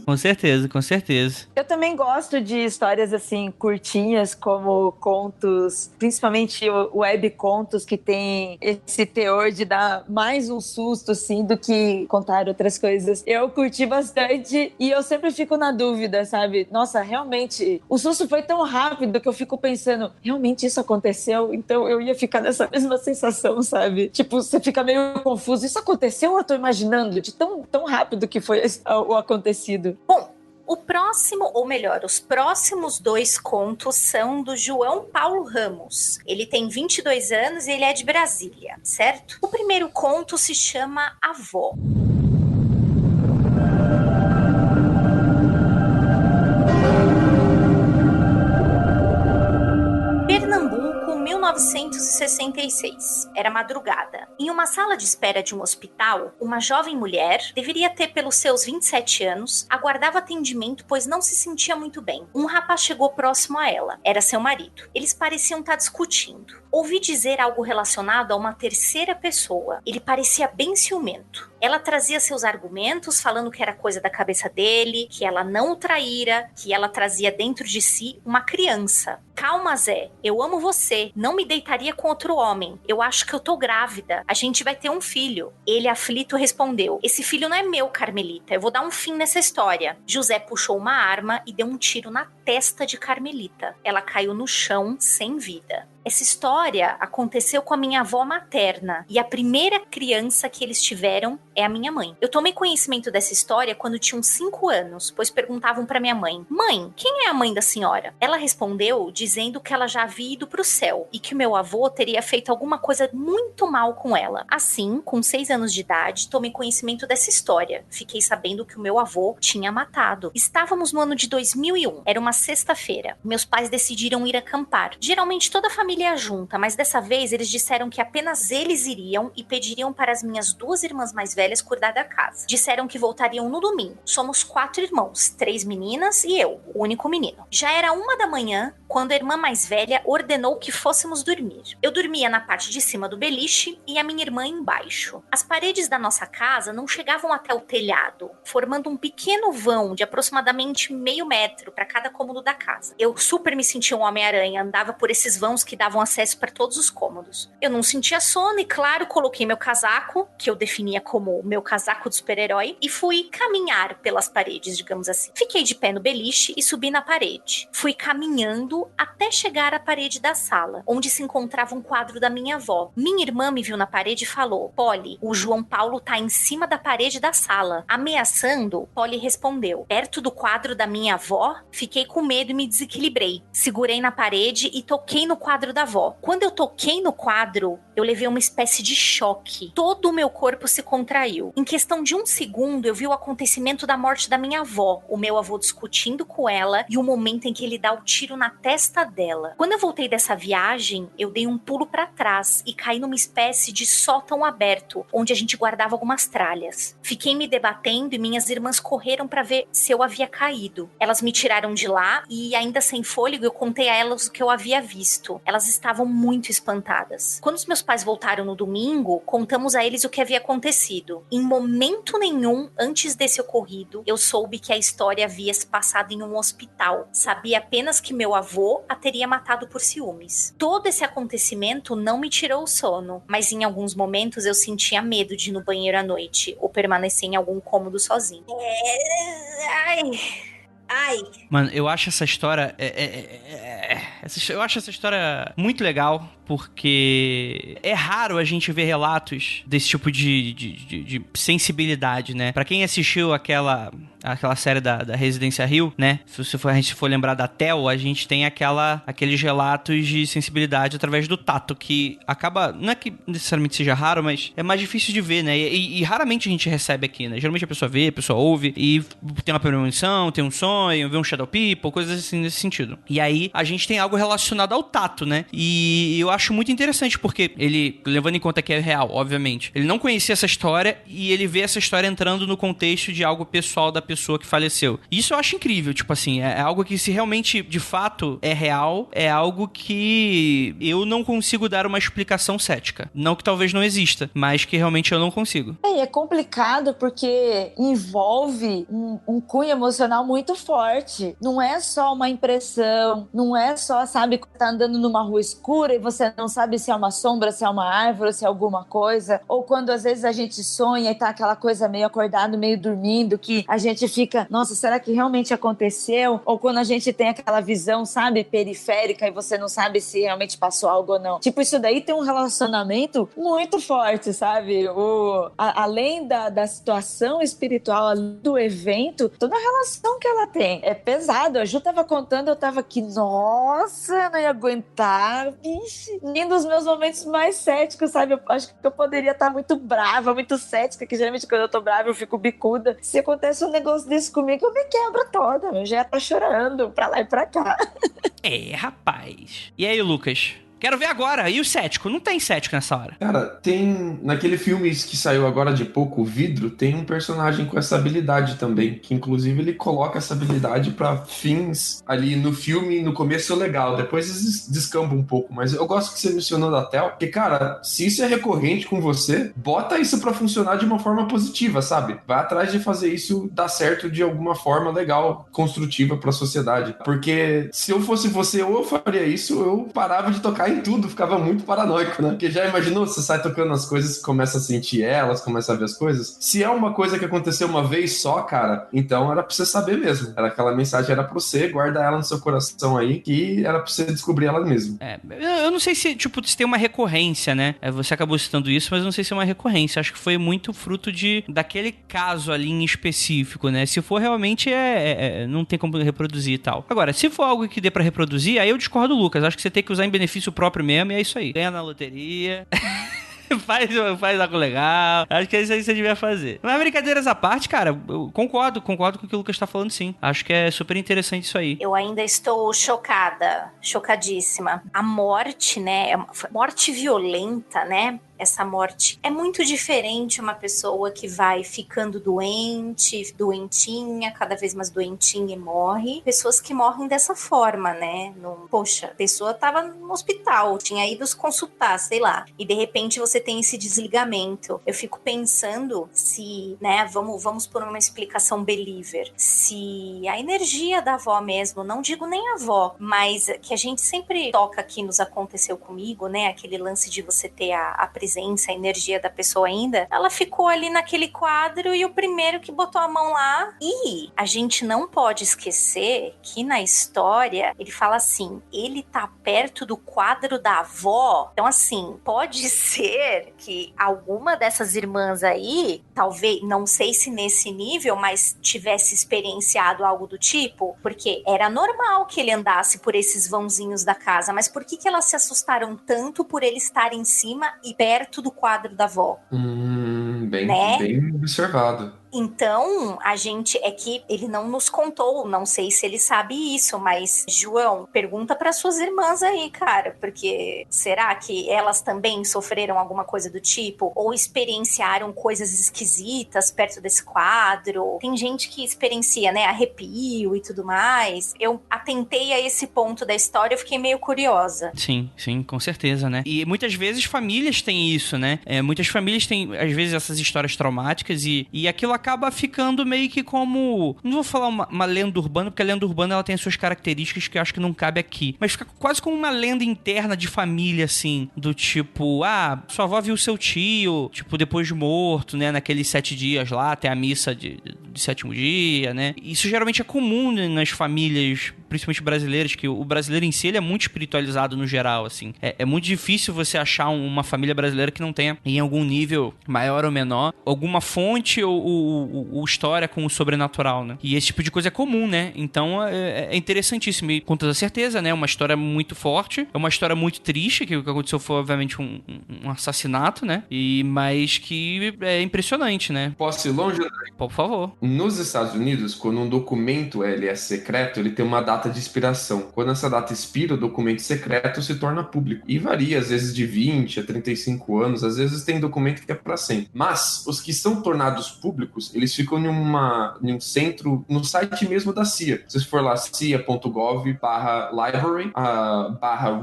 Com certeza, com certeza. Eu também gosto de histórias, assim, curtinhas, como contos, principalmente webcontos, que tem esse teor de dar mais um susto, assim, do que contar outras coisas. Eu curti bastante e eu sempre fico na dúvida, sabe? Nossa, realmente, o susto foi tão rápido que eu fico pensando, realmente isso aconteceu? Então eu ia ficar nessa mesma sensação, sabe? Tipo, você fica meio confuso. Isso aconteceu ou eu tô imaginando? De tão rápido que foi o acontecido. Bom, o próximo, ou melhor, os próximos 2 contos são do João Paulo Ramos. Ele tem 22 anos e ele é de Brasília, certo? O primeiro conto se chama Avó. Pernambuco, 1966. Era madrugada. Em uma sala de espera de um hospital, uma jovem mulher, deveria ter pelos seus 27 anos, aguardava atendimento pois não se sentia muito bem. Um rapaz chegou próximo a ela. Era seu marido. Eles pareciam estar discutindo. Ouvi dizer algo relacionado a uma terceira pessoa. Ele parecia bem ciumento. Ela trazia seus argumentos, falando que era coisa da cabeça dele, que ela não o traíra, que ela trazia dentro de si uma criança. Calma, Zé, eu amo você, não me deitaria com outro homem. Eu acho que eu tô grávida, a gente vai ter um filho. Ele, aflito, respondeu, esse filho não é meu, Carmelita, eu vou dar um fim nessa história. José puxou uma arma e deu um tiro na testa de Carmelita. Ela caiu no chão, sem vida. Essa história aconteceu com a minha avó materna e a primeira criança que eles tiveram é a minha mãe. Eu tomei conhecimento dessa história quando tinha uns 5 anos, pois perguntavam pra minha mãe, mãe, quem é a mãe da senhora? Ela respondeu dizendo que ela já havia ido pro céu e que o meu avô teria feito alguma coisa muito mal com ela. Assim, com 6 anos de idade, tomei conhecimento dessa história. Fiquei sabendo que o meu avô tinha matado. Estávamos no ano de 2001, era uma sexta-feira. Meus pais decidiram ir acampar. Geralmente toda a família ia junta, mas dessa vez eles disseram que apenas eles iriam e pediriam para as minhas 2 irmãs mais velhas cuidar da casa. Disseram que voltariam no domingo. Somos 4 irmãos, 3 meninas e eu, o único menino. Já era 1 da manhã quando a irmã mais velha ordenou que fôssemos dormir. Eu dormia na parte de cima do beliche e a minha irmã embaixo. As paredes da nossa casa não chegavam até o telhado, formando um pequeno vão de aproximadamente meio metro para cada cômodo da casa. Eu super me sentia um Homem-Aranha, andava por esses vãos que davam acesso para todos os cômodos. Eu não sentia sono e, claro, coloquei meu casaco, que eu definia como meu casaco de super-herói, e fui caminhar pelas paredes, digamos assim. Fiquei de pé no beliche e subi na parede. Fui caminhando até chegar à parede da sala, onde se encontrava um quadro da minha avó. Minha irmã me viu na parede e falou, Polly, o João Paulo tá em cima da parede da sala. Ameaçando, Polly respondeu, perto do quadro da minha avó, fiquei com medo e me desequilibrei. Segurei na parede e toquei no quadro da avó. Quando eu toquei no quadro, eu levei uma espécie de choque. Todo o meu corpo se contraiu. Em questão de 1 segundo, eu vi o acontecimento da morte da minha avó, o meu avô discutindo com ela e o momento em que ele dá o tiro na testa dela. Quando eu voltei dessa viagem, viagem, eu dei um pulo pra trás e caí numa espécie de sótão aberto, onde a gente guardava algumas tralhas. Fiquei me debatendo e minhas irmãs correram pra ver se eu havia caído. Elas me tiraram de lá e, ainda sem fôlego, eu contei a elas o que eu havia visto. Elas estavam muito espantadas. Quando os meus pais voltaram no domingo, contamos a eles o que havia acontecido. Em momento nenhum, antes desse ocorrido, eu soube que a história havia se passado em um hospital. Sabia apenas que meu avô a teria matado por ciúmes. Todo esse acontecimento não me tirou o sono, mas em alguns momentos eu sentia medo de ir no banheiro à noite ou permanecer em algum cômodo sozinho. Ai. Mano, eu acho essa história... eu acho essa história muito legal, porque é raro a gente ver relatos desse tipo de sensibilidade, né? Pra quem assistiu aquela série da Residência Hill, né? Se a gente for lembrar da Tel, a gente tem aqueles relatos de sensibilidade através do tato, que acaba... Não é que necessariamente seja raro, mas é mais difícil de ver, né? E raramente a gente recebe aqui, né? Geralmente a pessoa vê, a pessoa ouve, e tem uma premonição, tem um sonho, vê um shadow people, coisas assim nesse sentido. E aí a gente tem algo relacionado ao tato, né? E eu acho muito interessante, porque ele, levando em conta que é real, obviamente, ele não conhecia essa história e ele vê essa história entrando no contexto de algo pessoal da pessoa que faleceu. Isso eu acho incrível, tipo assim, é algo que, se realmente, de fato, é real, é algo que eu não consigo dar uma explicação cética. Não que talvez não exista, mas que realmente eu não consigo. É complicado porque envolve um cunho emocional muito forte. Não é só uma impressão, não é só, sabe, tá andando numa rua escura e você não sabe se é uma sombra, se é uma árvore, se é alguma coisa. Ou quando às vezes a gente sonha e tá aquela coisa meio acordado, meio dormindo, que a gente fica, nossa, será que realmente aconteceu? Ou quando a gente tem aquela visão, sabe, periférica e você não sabe se realmente passou algo ou não. Tipo, isso daí tem um relacionamento muito forte, sabe? Além da situação espiritual, do evento, toda a relação que ela tem. É pesado. A Ju tava contando, eu tava aqui, nossa, eu não ia aguentar. Vixe, nem dos meus momentos mais céticos, sabe? Eu acho que eu poderia estar muito brava, muito cética, que geralmente quando eu tô brava eu fico bicuda. Se acontece um negócio desse comigo, eu me quebro toda. Eu já tô chorando pra lá e pra cá. Rapaz. E aí, Lucas? Quero ver agora. E o cético? Não tem cético nessa hora. Cara, tem... Naquele filme que saiu agora de pouco, O Vidro, tem um personagem com essa habilidade também, que inclusive ele coloca essa habilidade pra fins ali no filme, no começo legal, depois descamba um pouco, mas eu gosto que você mencionou da Tel, porque, cara, se isso é recorrente com você, bota isso pra funcionar de uma forma positiva, sabe? Vai atrás de fazer isso dar certo de alguma forma legal, construtiva pra sociedade. Porque se eu fosse você, ou eu faria isso, ou eu parava de tocar em tudo, ficava muito paranoico, né? Porque já imaginou, você sai tocando as coisas, começa a sentir elas, começa a ver as coisas. Se é uma coisa que aconteceu uma vez só, cara, então era pra você saber mesmo. Aquela mensagem era pra você, guarda ela no seu coração aí, que era pra você descobrir ela mesmo. Eu não sei se, tipo, se tem uma recorrência, né? Você acabou citando isso, mas eu não sei se é uma recorrência. Acho que foi muito fruto daquele caso ali em específico, né? Se for realmente, não tem como reproduzir e tal. Agora, se for algo que dê pra reproduzir, aí eu discordo do Lucas. Acho que você tem que usar em benefício próprio mesmo, e é isso aí. Ganha na loteria. faz algo legal. Acho que é isso aí que você devia fazer. Mas brincadeiras à parte, cara, eu concordo com o que o Lucas tá falando, sim. Acho que é super interessante isso aí. Eu ainda estou chocadíssima. A morte, né? Morte violenta, né? Essa morte é muito diferente uma pessoa que vai ficando doente, doentinha, cada vez mais doentinha e morre. Pessoas que morrem dessa forma, né? Poxa, a pessoa tava no hospital, tinha ido se consultar, sei lá. E de repente você tem esse desligamento. Eu fico pensando se, né, vamos por uma explicação believer, se a energia da avó mesmo, não digo nem a avó, mas que a gente sempre toca aqui nos Aconteceu Comigo, né? Aquele lance de você ter a presença, a energia da pessoa ainda, ela ficou ali naquele quadro e o primeiro que botou a mão lá. E a gente não pode esquecer que na história ele fala assim, ele tá perto do quadro da avó. Então assim, pode ser que alguma dessas irmãs aí, talvez, não sei se nesse nível, mas tivesse experienciado algo do tipo, porque era normal que ele andasse por esses vãozinhos da casa, mas por que elas se assustaram tanto por ele estar em cima e perto do quadro da avó? Bem, né? bem observado. Então, a gente, é que ele não nos contou, não sei se ele sabe isso, mas, João, pergunta para suas irmãs aí, cara, porque será que elas também sofreram alguma coisa do tipo? Ou experienciaram coisas esquisitas perto desse quadro? Tem gente que experiencia, né, arrepio e tudo mais. Eu atentei a esse ponto da história, eu fiquei meio curiosa. Sim, com certeza, né? E muitas vezes famílias têm isso, né? Muitas famílias têm, às vezes, essas histórias traumáticas e aquilo acaba ficando meio que como... Não vou falar uma lenda urbana, porque a lenda urbana ela tem as suas características que eu acho que não cabe aqui. Mas fica quase como uma lenda interna de família, assim, do tipo, sua avó viu seu tio, tipo, depois de morto, né? Naqueles 7 dias lá, até a missa de 7º dia, né? Isso geralmente é comum nas famílias, principalmente brasileiras, que o brasileiro em si, ele é muito espiritualizado no geral, assim. É muito difícil você achar uma família brasileira que não tenha, em algum nível maior ou menor, alguma fonte ou história com o sobrenatural, né? E esse tipo de coisa é comum, né? Então é interessantíssimo. E com toda certeza, né? Uma história muito forte, é uma história muito triste, que o que aconteceu foi, obviamente, um assassinato, né? Mas que é impressionante, né? Posso ir longe? Por favor. Nos Estados Unidos, quando um documento ele é secreto, ele tem uma data de expiração. Quando essa data expira, o documento secreto se torna público. E varia, às vezes, de 20 a 35 anos, às vezes tem documento que é para sempre. Mas os que são tornados públicos, eles ficam em um centro, no site mesmo da CIA. Se você for lá, cia.gov/library,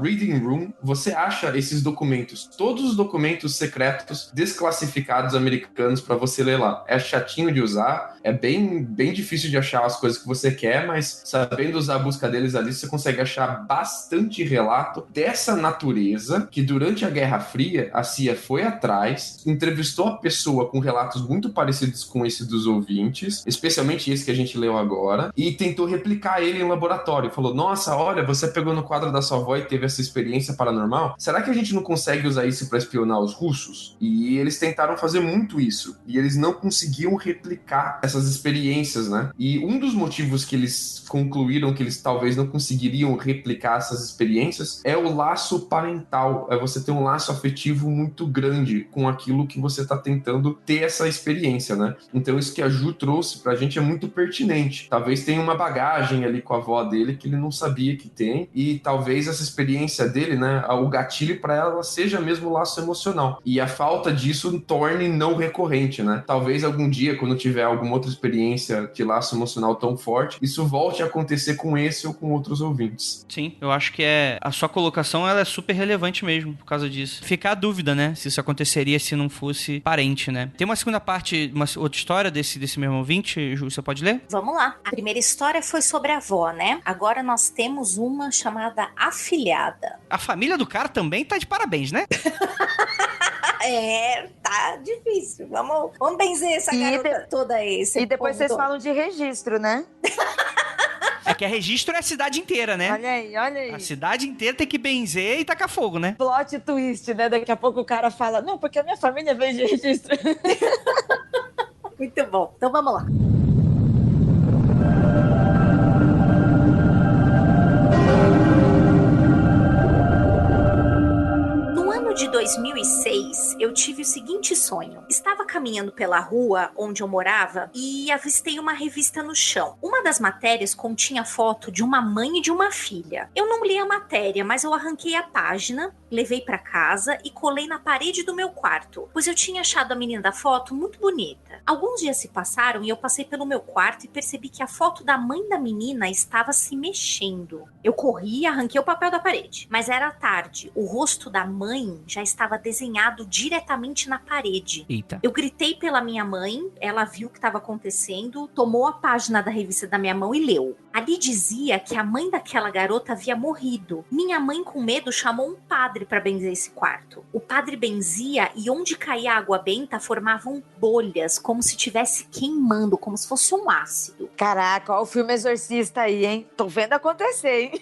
/reading room, você acha esses documentos, todos os documentos secretos desclassificados americanos para você ler lá. É chatinho de usar, é bem difícil de achar as coisas que você quer, mas sabendo usar a busca deles ali, você consegue achar bastante relato dessa natureza, que durante a Guerra Fria, a CIA foi atrás, entrevistou a pessoa com relatos muito parecidos com esse dos ouvintes, especialmente esse que a gente leu agora, e tentou replicar ele em laboratório. Falou, nossa, olha, você pegou no quadro da sua avó e teve essa experiência paranormal? Será que a gente não consegue usar isso para espionar os russos? E eles tentaram fazer muito isso, e eles não conseguiam replicar essas experiências, né? E um dos motivos que eles concluíram que eles talvez não conseguiriam replicar essas experiências é o laço parental, é você ter um laço afetivo muito grande com aquilo que você está tentando ter essa experiência, né? Então isso que a Ju trouxe pra gente é muito pertinente. Talvez tenha uma bagagem ali com a avó dele que ele não sabia que tem, e talvez essa experiência dele, né, o gatilho para ela seja mesmo o laço emocional, e a falta disso torne não recorrente, né? Talvez algum dia, quando tiver alguma outra experiência de laço emocional tão forte, isso volte a acontecer com esse ou com outros ouvintes. Sim, eu acho que a sua colocação ela é super relevante mesmo por causa disso. Fica a dúvida, né, se isso aconteceria se não fosse parente, né? Tem uma segunda parte, uma outra história desse mesmo ouvinte, Ju, você pode ler? Vamos lá. A primeira história foi sobre a avó, né? Agora nós temos uma chamada Afilhada. A família do cara também tá de parabéns, né? Tá difícil. Vamos benzer essa garota toda aí. E depois vocês falam de registro, né? É que a registro é a cidade inteira, né? Olha aí. A cidade inteira tem que benzer e tacar fogo, né? Plot twist, né? Daqui a pouco o cara fala, não, porque a minha família veio de registro. Muito bom. Então vamos lá. De 2006, eu tive o seguinte sonho. Estava caminhando pela rua onde eu morava e avistei uma revista no chão. Uma das matérias continha foto de uma mãe e de uma filha. Eu não li a matéria, mas eu arranquei a página, levei para casa e colei na parede do meu quarto, pois eu tinha achado a menina da foto muito bonita. Alguns dias se passaram e eu passei pelo meu quarto e percebi que a foto da mãe da menina estava se mexendo. Eu corri e arranquei o papel da parede, mas era tarde. O rosto da mãe já estava desenhado diretamente na parede. Eita. Eu gritei pela minha mãe, ela viu o que estava acontecendo, tomou a página da revista da minha mão e leu. Ali dizia que a mãe daquela garota havia morrido. Minha mãe, com medo, chamou um padre para benzer esse quarto. O padre benzia e onde caía a água benta formavam bolhas, como se estivesse queimando, como se fosse um ácido. Caraca, olha o filme Exorcista aí, hein? Tô vendo acontecer, hein?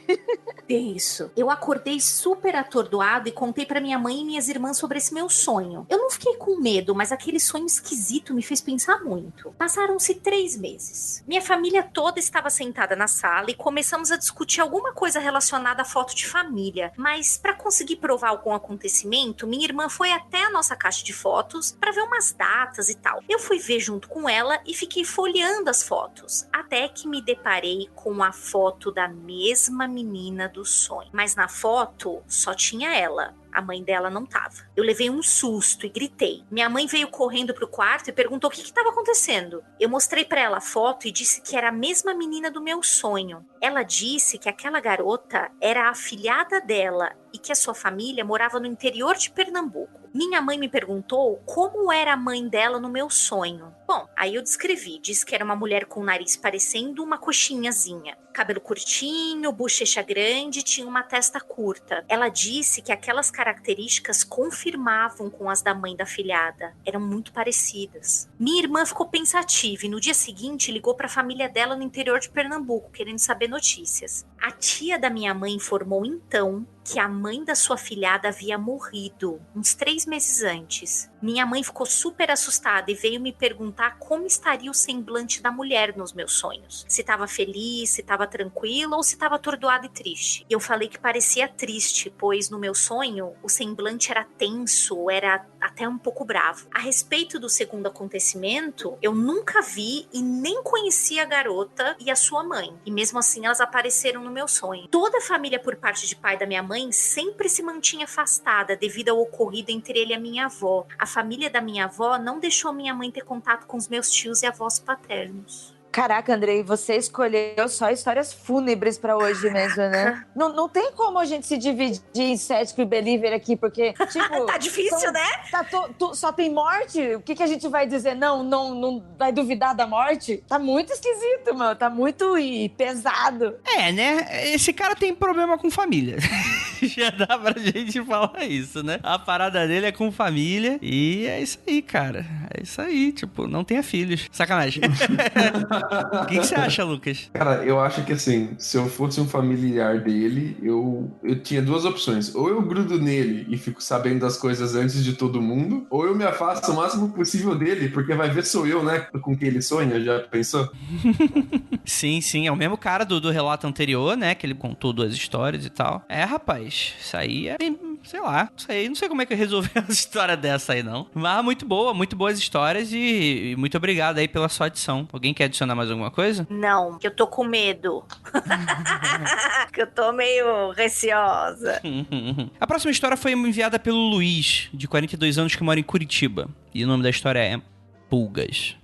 Isso. Eu acordei super atordoado e contei pra minha mãe e minhas irmãs sobre esse meu sonho. Eu não fiquei com medo, mas aquele sonho esquisito me fez pensar muito. Passaram-se 3 meses. Minha família toda estava sentada na na sala e começamos a discutir alguma coisa relacionada à foto de família. Mas para conseguir provar algum acontecimento, minha irmã foi até a nossa caixa de fotos para ver umas datas e tal. Eu fui ver junto com ela e fiquei folheando as fotos, até que me deparei com a foto da mesma menina do sonho. Mas na foto só tinha ela. A mãe dela não tava. Eu levei um susto e gritei. Minha mãe veio correndo pro quarto e perguntou o que estava acontecendo. Eu mostrei pra ela a foto e disse que era a mesma menina do meu sonho. Ela disse que aquela garota era a afilhada dela e que a sua família morava no interior de Pernambuco. Minha mãe me perguntou como era a mãe dela no meu sonho. Bom, aí eu descrevi. Disse que era uma mulher com o nariz parecendo uma coxinhazinha. Cabelo curtinho, bochecha grande, tinha uma testa curta. Ela disse que aquelas características confirmavam com as da mãe da afilhada. Eram muito parecidas. Minha irmã ficou pensativa e no dia seguinte ligou para a família dela no interior de Pernambuco, querendo saber notícias. A tia da minha mãe informou então que a mãe da sua afilhada havia morrido uns 3 meses antes. Minha mãe ficou super assustada e veio me perguntar como estaria o semblante da mulher nos meus sonhos. Se estava feliz, se estava tranquila ou se estava atordoada e triste. E eu falei que parecia triste, pois no meu sonho o semblante era tenso, era até um pouco bravo. A respeito do segundo acontecimento, eu nunca vi e nem conhecia a garota e a sua mãe. E mesmo assim elas apareceram no meu sonho. Toda a família por parte de pai da minha mãe sempre se mantinha afastada devido ao ocorrido entre ele e a minha avó. A família da minha avó não deixou minha mãe ter contato com os meus tios e avós paternos. Caraca, Andrei, você escolheu só histórias fúnebres pra hoje mesmo, né? Não tem como a gente se dividir em cético e believer aqui, porque, tipo... Tá difícil, né? Só tem morte? O que a gente vai dizer? Não vai duvidar da morte? Tá muito esquisito, mano. Tá muito pesado. É, né? Esse cara tem problema com família. Já dá pra gente falar isso, né? A parada dele é com família e é isso aí, cara. É isso aí, tipo, não tenha filhos. Sacanagem. O que você acha, Lucas? Cara, eu acho que assim, se eu fosse um familiar dele, eu tinha 2 opções. Ou eu grudo nele e fico sabendo das coisas antes de todo mundo, ou eu me afasto o máximo possível dele, porque vai ver sou eu, né? Com quem ele sonha, já pensou? Sim, é o mesmo cara do relato anterior, né? Que ele contou 2 histórias e tal. É, rapaz, isso aí é... Sei lá, não sei como é que eu resolvi uma história dessa aí, não. Mas muito boas histórias e muito obrigado aí pela sua adição. Alguém quer adicionar mais alguma coisa? Não, que eu tô com medo. Que eu tô meio receosa. A próxima história foi enviada pelo Luiz, de 42 anos, que mora em Curitiba. E o nome da história é Pulgas.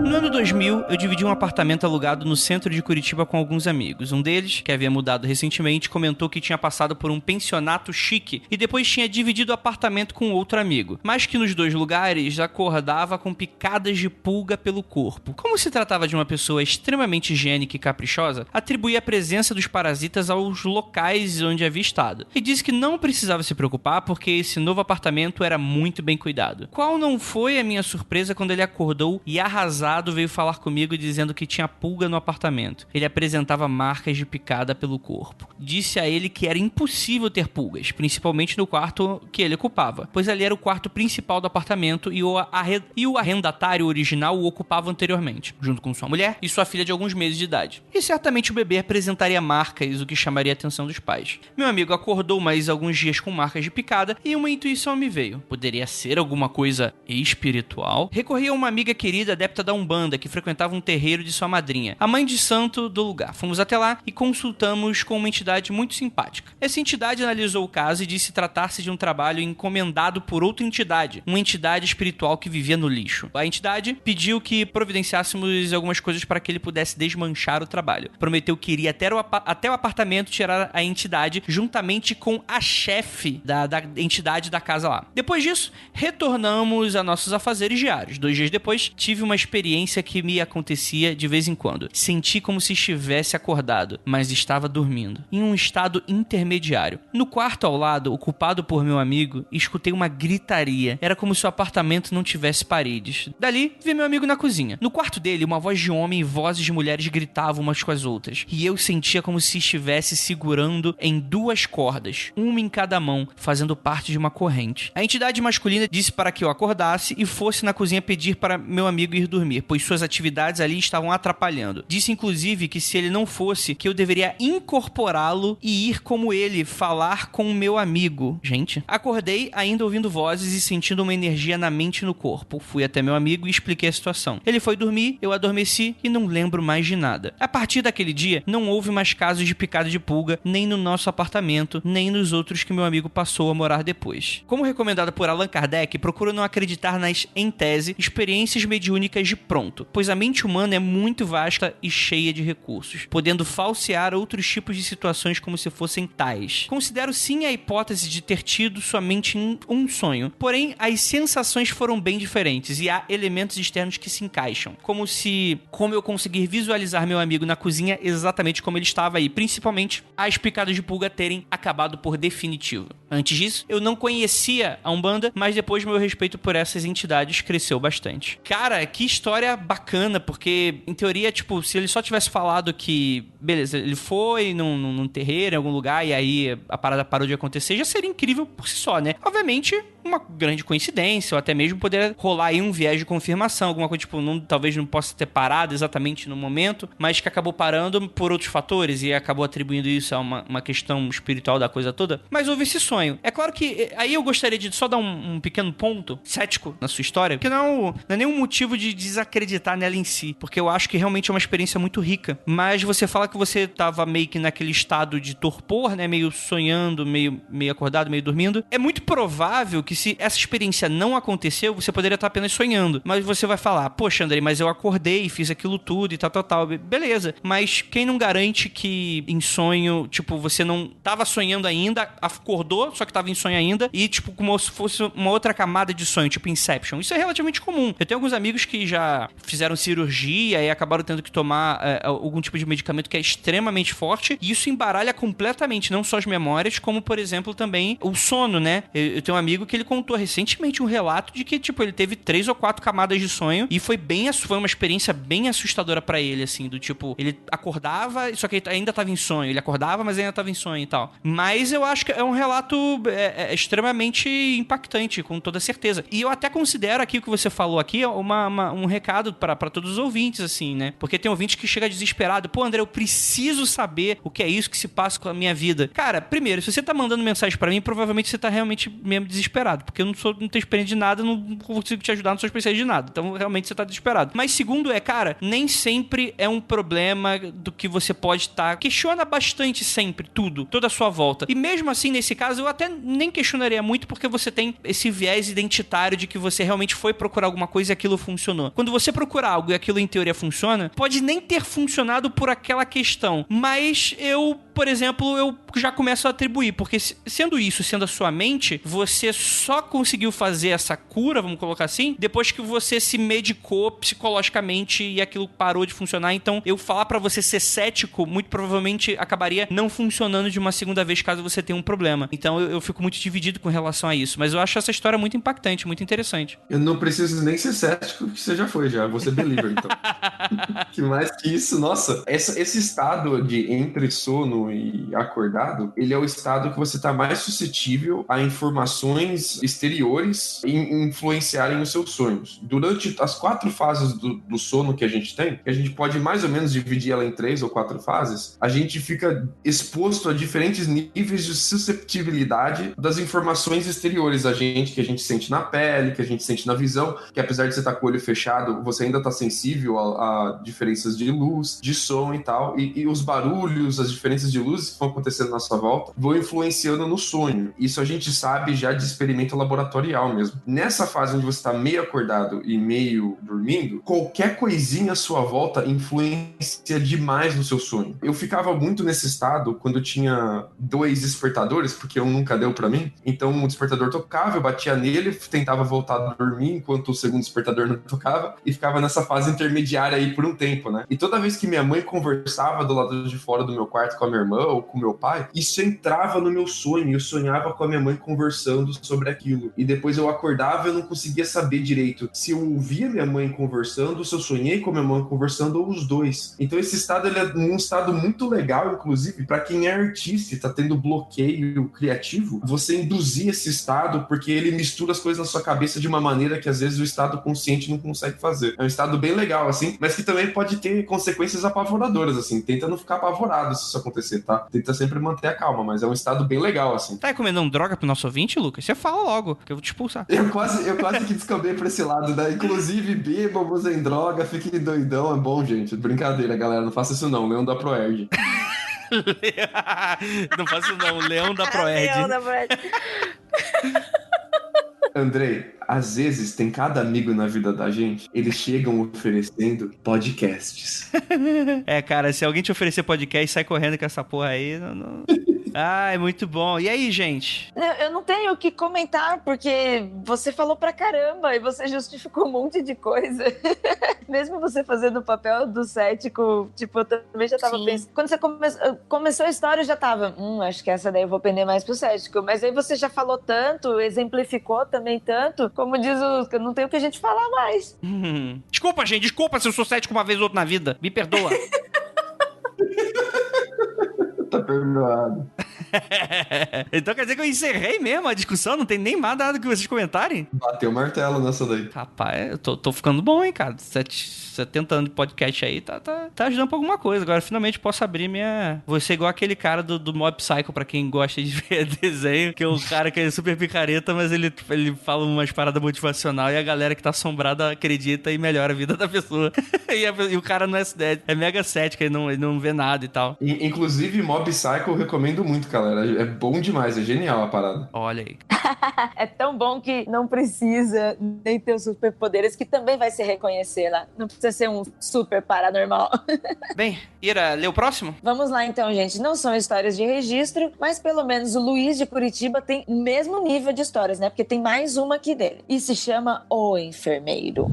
No ano 2000, eu dividi um apartamento alugado no centro de Curitiba com alguns amigos. Um deles, que havia mudado recentemente, comentou que tinha passado por um pensionato chique e depois tinha dividido o apartamento com outro amigo, mas que nos 2 lugares acordava com picadas de pulga pelo corpo. Como se tratava de uma pessoa extremamente higiênica e caprichosa, atribuía a presença dos parasitas aos locais onde havia estado e disse que não precisava se preocupar porque esse novo apartamento era muito bem cuidado. Qual não foi a minha surpresa quando ele acordou e arrasado veio falar comigo dizendo que tinha pulga no apartamento. Ele apresentava marcas de picada pelo corpo. Disse a ele que era impossível ter pulgas, principalmente no quarto que ele ocupava, pois ali era o quarto principal do apartamento e o arrendatário original o ocupava anteriormente, junto com sua mulher e sua filha de alguns meses de idade. E certamente o bebê apresentaria marcas, o que chamaria a atenção dos pais. Meu amigo acordou mais alguns dias com marcas de picada e uma intuição me veio. Poderia ser alguma coisa espiritual? Recorri a uma amiga querida adepta da Umbanda que frequentava um terreiro de sua madrinha, a mãe de santo do lugar. Fomos até lá e consultamos com uma entidade muito simpática. Essa entidade analisou o caso e disse tratar-se de um trabalho encomendado por outra entidade, uma entidade espiritual que vivia no lixo. A entidade pediu que providenciássemos algumas coisas para que ele pudesse desmanchar o trabalho. Prometeu que iria até o apartamento tirar a entidade juntamente com a chefe da entidade da casa lá. Depois disso, retornamos a nossos afazeres diários. 2 dias depois, tive uma experiência que me acontecia de vez em quando. Senti como se estivesse acordado, mas estava dormindo, em um estado intermediário. No quarto ao lado, ocupado por meu amigo, escutei uma gritaria. Era como se o apartamento não tivesse paredes. Dali, vi meu amigo na cozinha. No quarto dele, uma voz de homem e vozes de mulheres gritavam umas com as outras. E eu sentia como se estivesse segurando em 2 cordas, uma em cada mão, fazendo parte de uma corrente. A entidade masculina disse para que eu acordasse e fosse na cozinha pedir para meu amigo ir dormir, pois suas atividades ali estavam atrapalhando. Disse inclusive que se ele não fosse, que eu deveria incorporá-lo e ir como ele, falar com o meu amigo. Gente, acordei ainda ouvindo vozes e sentindo uma energia na mente e no corpo. Fui até meu amigo e expliquei a situação. Ele foi dormir, eu adormeci e não lembro mais de nada. A partir daquele dia, não houve mais casos de picada de pulga, nem no nosso apartamento, nem nos outros que meu amigo passou a morar depois. Como recomendado por Allan Kardec, procuro não acreditar nas, em tese, experiências mediúnicas de pronto, pois a mente humana é muito vasta e cheia de recursos, podendo falsear outros tipos de situações como se fossem tais. Considero sim a hipótese de ter tido somente um sonho, porém as sensações foram bem diferentes e há elementos externos que se encaixam, como eu conseguir visualizar meu amigo na cozinha exatamente como ele estava aí, principalmente as picadas de pulga terem acabado por definitivo. Antes disso, eu não conhecia a Umbanda, mas depois meu respeito por essas entidades cresceu bastante. Cara, que história bacana, porque em teoria, tipo, se ele só tivesse falado que, beleza, ele foi num terreiro, em algum lugar, e aí a parada parou de acontecer, já seria incrível por si só, né? Obviamente, uma grande coincidência, ou até mesmo poderia rolar aí um viés de confirmação, alguma coisa, tipo, talvez não possa ter parado exatamente no momento, mas que acabou parando por outros fatores e acabou atribuindo isso a uma questão espiritual da coisa toda. Mas houve esse sonho. É claro que aí eu gostaria de só dar um pequeno ponto cético na sua história, que não é nenhum motivo de desacreditar nela em si, porque eu acho que realmente é uma experiência muito rica. Mas você fala que você tava meio que naquele estado de torpor, né, meio sonhando, meio acordado, meio dormindo. É muito provável que se essa experiência não aconteceu, você poderia estar apenas sonhando. Mas você vai falar, poxa, Andrei, mas eu acordei, fiz aquilo tudo e tal. Beleza. Mas quem não garante que em sonho, tipo, você não tava sonhando ainda, acordou, só que tava em sonho ainda, e tipo, como se fosse uma outra camada de sonho, tipo Inception. Isso é relativamente comum. Eu tenho alguns amigos que já fizeram cirurgia e acabaram tendo que tomar algum tipo de medicamento que é extremamente forte, e isso embaralha completamente, não só as memórias, como, por exemplo, também o sono, né? Eu tenho um amigo que ele contou recentemente um relato de que, tipo, ele teve 3 ou 4 camadas de sonho, e foi uma experiência bem assustadora pra ele, assim, do tipo, ele acordava, só que ele ainda tava em sonho, ele acordava, mas ainda tava em sonho e tal. Mas eu acho que é um relato extremamente impactante, com toda certeza. E eu até considero aqui o que você falou aqui um recado pra todos os ouvintes, assim, né? Porque tem ouvinte que chega desesperado, pô, André, eu preciso saber o que é isso que se passa com a minha vida. Cara, primeiro, se você tá mandando mensagem pra mim, provavelmente você tá realmente mesmo desesperado, porque eu não tenho experiência de nada, não consigo te ajudar, não sou especialista de nada. Então, realmente, você tá desesperado. Mas segundo cara, nem sempre é um problema do que você pode estar... Questiona bastante sempre tudo, toda a sua volta. E mesmo assim, nesse caso, eu até nem questionaria muito, porque você tem esse viés identitário de que você realmente foi procurar alguma coisa e aquilo funcionou. Quando você procura algo e aquilo em teoria funciona, pode nem ter funcionado por aquela questão, mas por exemplo, eu já começo a atribuir, porque sendo a sua mente, você só conseguiu fazer essa cura, vamos colocar assim, depois que você se medicou psicologicamente e aquilo parou de funcionar. Então, eu falar pra você ser cético, muito provavelmente acabaria não funcionando de uma segunda vez caso você tenha um problema. Então, eu fico muito dividido com relação a isso, mas eu acho essa história muito impactante, muito interessante. Eu não preciso nem ser cético, que você já foi, vou ser believer, então. Que mais que isso, nossa, esse estado de entre sono e acordado, ele é o estado que você tá mais suscetível a informações exteriores influenciarem os seus sonhos. Durante as 4 fases do sono que a gente tem, que a gente pode mais ou menos dividir ela em 3 ou 4 fases, a gente fica exposto a diferentes níveis de susceptibilidade das informações exteriores a gente, que a gente sente na pele, que a gente sente na visão, que apesar de você estar com o olho fechado, você ainda tá sensível a diferenças de luz, de som e tal, e os barulhos, as diferenças de luz que vão acontecendo na sua volta vão influenciando no sonho. Isso a gente sabe já de experimento laboratorial mesmo. Nessa fase onde você está meio acordado e meio dormindo, qualquer coisinha à sua volta influencia demais no seu sonho. Eu ficava muito nesse estado quando eu tinha 2 despertadores, porque um nunca deu pra mim. Então o despertador tocava, eu batia nele, tentava voltar a dormir enquanto o segundo despertador não tocava e ficava nessa fase intermediária aí por um tempo, né? E toda vez que minha mãe conversava do lado de fora do meu quarto com a minha irmã ou com meu pai, isso entrava no meu sonho e eu sonhava com a minha mãe conversando sobre aquilo. E depois eu acordava e eu não conseguia saber direito se eu ouvia minha mãe conversando, se eu sonhei com a minha mãe conversando ou os dois. Então esse estado, ele é um estado muito legal, inclusive, para quem é artista e tá tendo bloqueio criativo, você induzir esse estado, porque ele mistura as coisas na sua cabeça de uma maneira que às vezes o estado consciente não consegue fazer. É um estado bem legal, assim, mas que também pode ter consequências apavoradoras, assim. Tenta não ficar apavorado se isso acontecer, tá? Tenta sempre manter a calma, mas é um estado bem legal, assim. Tá recomendando droga pro nosso ouvinte, Lucas? Você fala logo, que eu vou te expulsar. Eu quase que descambei pra esse lado, né? Inclusive, bebam, usem droga, fiquem doidão, é bom, gente. Brincadeira, galera, não faça isso não, Leão da Proerd. Não faço não, Leão da Proerd. Leão da Proerd. Andrei, às vezes tem cada amigo na vida da gente, eles chegam oferecendo podcasts. É, cara, se alguém te oferecer podcast, sai correndo com essa porra aí. Não... Ai, muito bom. E aí, gente? Eu não tenho o que comentar, porque você falou pra caramba e você justificou um monte de coisa. Mesmo você fazendo o papel do cético, tipo, eu também já tava pensando. Quando você começou a história, eu já tava, acho que essa daí eu vou pender mais pro cético. Mas aí você já falou tanto, exemplificou também tanto, como diz o... Não tem o que a gente falar mais. Desculpa, gente, desculpa se eu sou cético uma vez ou outra na vida. Me perdoa. Tá perdoado. Então quer dizer que eu encerrei mesmo a discussão? Não tem nem mais nada que vocês comentarem? Bateu o martelo nessa daí. Rapaz, eu tô ficando bom, hein, cara. 70 anos de podcast aí tá ajudando pra alguma coisa. Agora finalmente posso abrir minha... Vou ser igual aquele cara do Mob Psycho, pra quem gosta de ver desenho, que é um cara que é super picareta, mas ele fala umas paradas motivacional e a galera que tá assombrada acredita e melhora a vida da pessoa. E o cara não é mega cético, ele não vê nada e tal. Inclusive, Mob Psycho eu recomendo muito, galera. É bom demais, é genial a parada. Olha aí. É tão bom que não precisa nem ter os superpoderes, que também vai se reconhecer lá. Não precisa ser um super paranormal. Bem, Ira, lê o próximo? Vamos lá então, gente. Não são histórias de registro, mas pelo menos o Luiz de Curitiba tem o mesmo nível de histórias, né? Porque tem mais uma aqui dele. E se chama O Enfermeiro.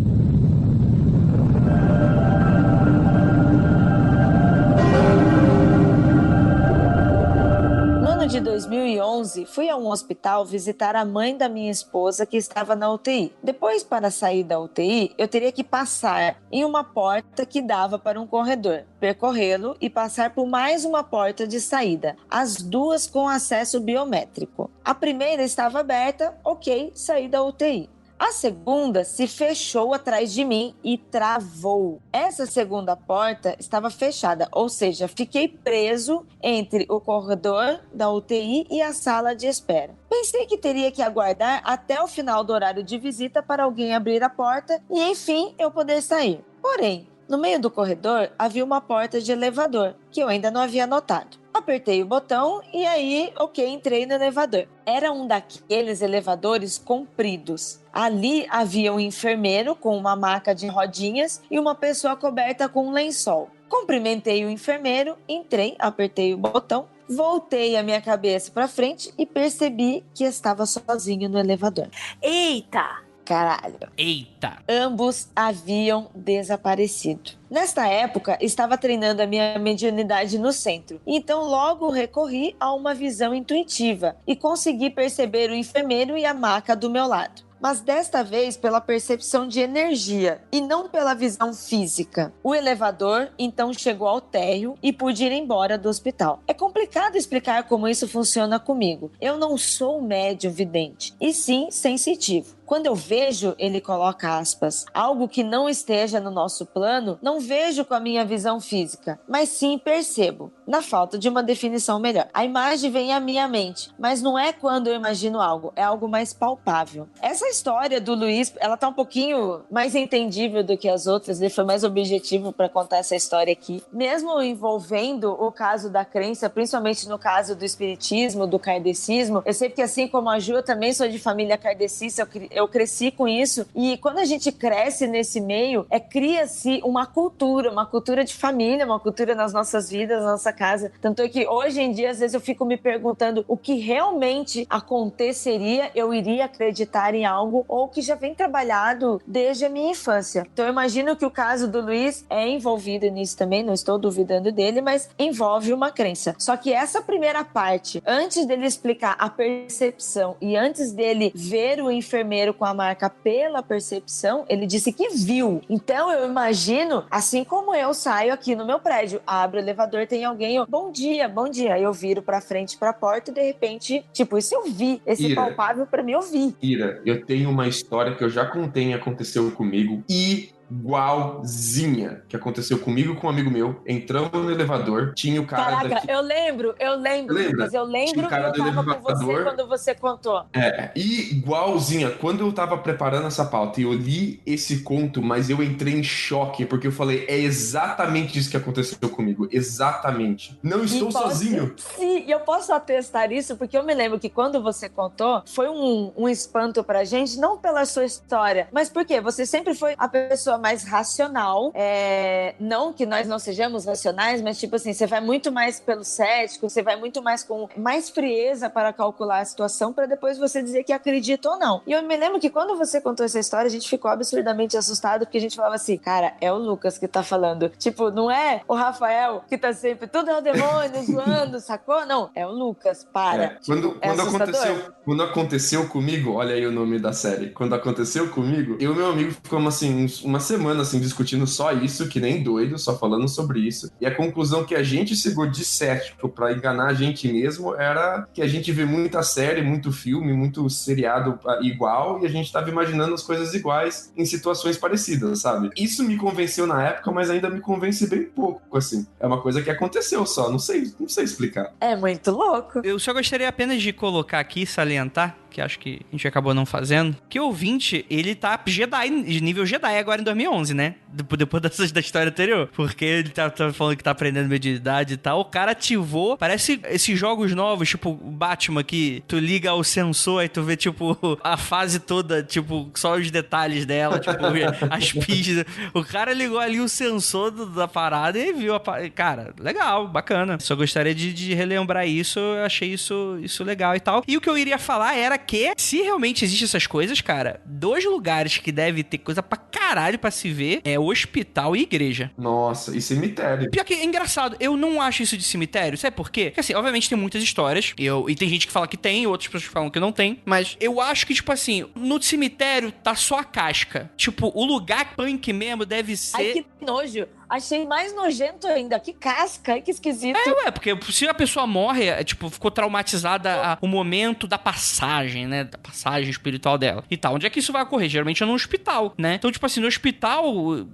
De 2011, fui a um hospital visitar a mãe da minha esposa que estava na UTI. Depois, para sair da UTI, eu teria que passar em uma porta que dava para um corredor, percorrê-lo e passar por mais uma porta de saída, as duas com acesso biométrico. A primeira estava aberta, ok, saí da UTI. A segunda se fechou atrás de mim e travou. Essa segunda porta estava fechada, ou seja, fiquei preso entre o corredor da UTI e a sala de espera. Pensei que teria que aguardar até o final do horário de visita para alguém abrir a porta e, enfim, eu poder sair. Porém, no meio do corredor havia uma porta de elevador, que eu ainda não havia notado. Apertei o botão e aí, entrei no elevador. Era um daqueles elevadores compridos. Ali havia um enfermeiro com uma maca de rodinhas e uma pessoa coberta com um lençol. Cumprimentei o enfermeiro, entrei, apertei o botão, voltei a minha cabeça para frente e percebi que estava sozinho no elevador. Eita! Caralho. Eita! Ambos haviam desaparecido. Nesta época, estava treinando a minha mediunidade no centro, então logo recorri a uma visão intuitiva e consegui perceber o enfermeiro e a maca do meu lado. Mas desta vez pela percepção de energia e não pela visão física. O elevador então chegou ao térreo e pude ir embora do hospital. É complicado explicar como isso funciona comigo. Eu não sou médium vidente, e sim sensitivo. Quando eu vejo, ele coloca aspas, algo que não esteja no nosso plano, não vejo com a minha visão física, mas sim percebo, na falta de uma definição melhor. A imagem vem à minha mente, mas não é quando eu imagino algo, é algo mais palpável. Essa história do Luiz, ela tá um pouquinho mais entendível do que as outras, ele foi mais objetivo para contar essa história aqui. Mesmo envolvendo o caso da crença, principalmente no caso do espiritismo, do kardecismo, eu sei que assim como a Ju, eu também sou de família kardecista, eu cresci com isso, e quando a gente cresce nesse meio, cria-se uma cultura de família, uma cultura nas nossas vidas, na nossa casa. Tanto é que hoje em dia, às vezes eu fico me perguntando o que realmente aconteceria, eu iria acreditar em algo, ou que já vem trabalhado desde a minha infância. Então eu imagino que o caso do Luiz é envolvido nisso também, não estou duvidando dele, mas envolve uma crença. Só que essa primeira parte, antes dele explicar a percepção e antes dele ver o enfermeiro com a marca pela percepção, ele disse que viu. Então eu imagino, assim como eu saio aqui no meu prédio, abro o elevador, tem alguém, bom dia, eu viro pra frente pra porta e de repente, tipo, isso eu vi, esse palpável pra mim eu vi. Ira, eu tenho uma história que eu já contei e aconteceu comigo igualzinha que aconteceu comigo e com um amigo meu. Entramos no elevador, tinha o cara Caraca, eu lembro, mas eu lembro que eu tava com você quando você contou. Igualzinha. Quando eu tava preparando essa pauta e eu li esse conto, mas eu entrei em choque, porque eu falei, é exatamente isso que aconteceu comigo, exatamente. Não estou sozinho. Sim, e eu posso atestar isso, porque eu me lembro que quando você contou, foi um espanto pra gente, não pela sua história, mas porque você sempre foi a pessoa mais racional, não que nós não sejamos racionais, mas tipo assim, você vai muito mais pelo cético, você vai muito mais com mais frieza para calcular a situação, para depois você dizer que acredita ou não. E eu me lembro que quando você contou essa história, a gente ficou absurdamente assustado, porque a gente falava assim, cara, é o Lucas que tá falando. Tipo, não é o Rafael que tá sempre, tudo é o demônio, zoando, sacou? Não, é o Lucas, para. Quando aconteceu comigo, olha aí o nome da série, quando aconteceu comigo, eu e meu amigo ficamos assim, uma semana assim, discutindo só isso, que nem doido, só falando sobre isso. E a conclusão que a gente chegou de cético pra enganar a gente mesmo era que a gente vê muita série, muito filme, muito seriado igual, e a gente tava imaginando as coisas iguais em situações parecidas, sabe? Isso me convenceu na época, mas ainda me convence bem pouco, assim. É uma coisa que aconteceu só, não sei explicar. É muito louco. Eu só gostaria apenas de colocar aqui, salientar, que acho que a gente acabou não fazendo, que o ouvinte, ele tá Jedi, nível Jedi agora em 2011, né? Depois da história anterior. Porque ele tá falando que tá aprendendo mediunidade e tal. O cara ativou, parece esses jogos novos, tipo Batman, que tu liga o sensor e tu vê, tipo, a fase toda, tipo, só os detalhes dela, tipo, as pistas. O cara ligou ali o sensor da parada e viu a parada. Cara, legal, bacana. Só gostaria de relembrar isso, eu achei isso legal e tal. E o que eu iria falar era que, se realmente existem essas coisas, cara, 2 lugares que deve ter coisa pra caralho pra se ver é hospital e igreja. Nossa, e cemitério. Pior que é engraçado, eu não acho isso de cemitério, sabe por quê? Porque assim, obviamente tem muitas histórias, e tem gente que fala que tem, outras pessoas falam que não tem, mas eu acho que, tipo assim, no cemitério tá só a casca. Tipo, o lugar punk mesmo deve ser... Ai, que nojo. Achei mais nojento ainda. Que casca, que esquisito. Porque se a pessoa morre, ficou traumatizada o momento da passagem, né? Da passagem espiritual dela e tal. Onde é que isso vai ocorrer? Geralmente é no hospital, né? Então, tipo assim, no hospital,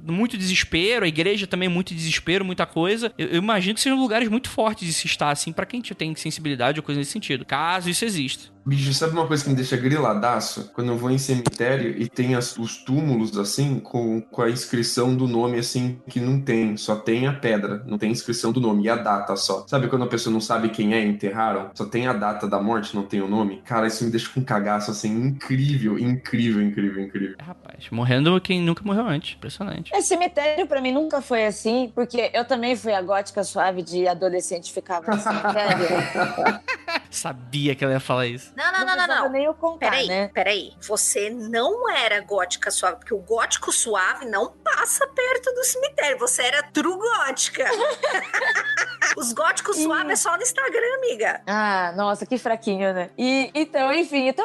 muito desespero, a igreja também muito desespero, muita coisa. Eu imagino que sejam lugares muito fortes de se estar, assim, pra quem tem sensibilidade ou coisa nesse sentido. Caso isso exista. Bicho, sabe uma coisa que me deixa griladaço? Quando eu vou em cemitério e tem os túmulos, assim, com a inscrição do nome, assim, que não tem. Só tem a pedra, não tem inscrição do nome. E a data só. Sabe quando a pessoa não sabe quem enterraram? Só tem a data da morte, não tem o nome? Cara, isso me deixa com um cagaço, assim, incrível. Rapaz, morrendo quem nunca morreu antes. Impressionante. Esse cemitério pra mim nunca foi assim, porque eu também fui a gótica suave de adolescente, ficava no cemitério. Sabia que ela ia falar isso. Não. Nem eu contar, Peraí. Você não era gótica suave, porque o gótico suave não passa perto do cemitério. Você era true gótica. Os góticos suaves é só no Instagram, amiga. Ah, nossa, que fraquinho, né? Então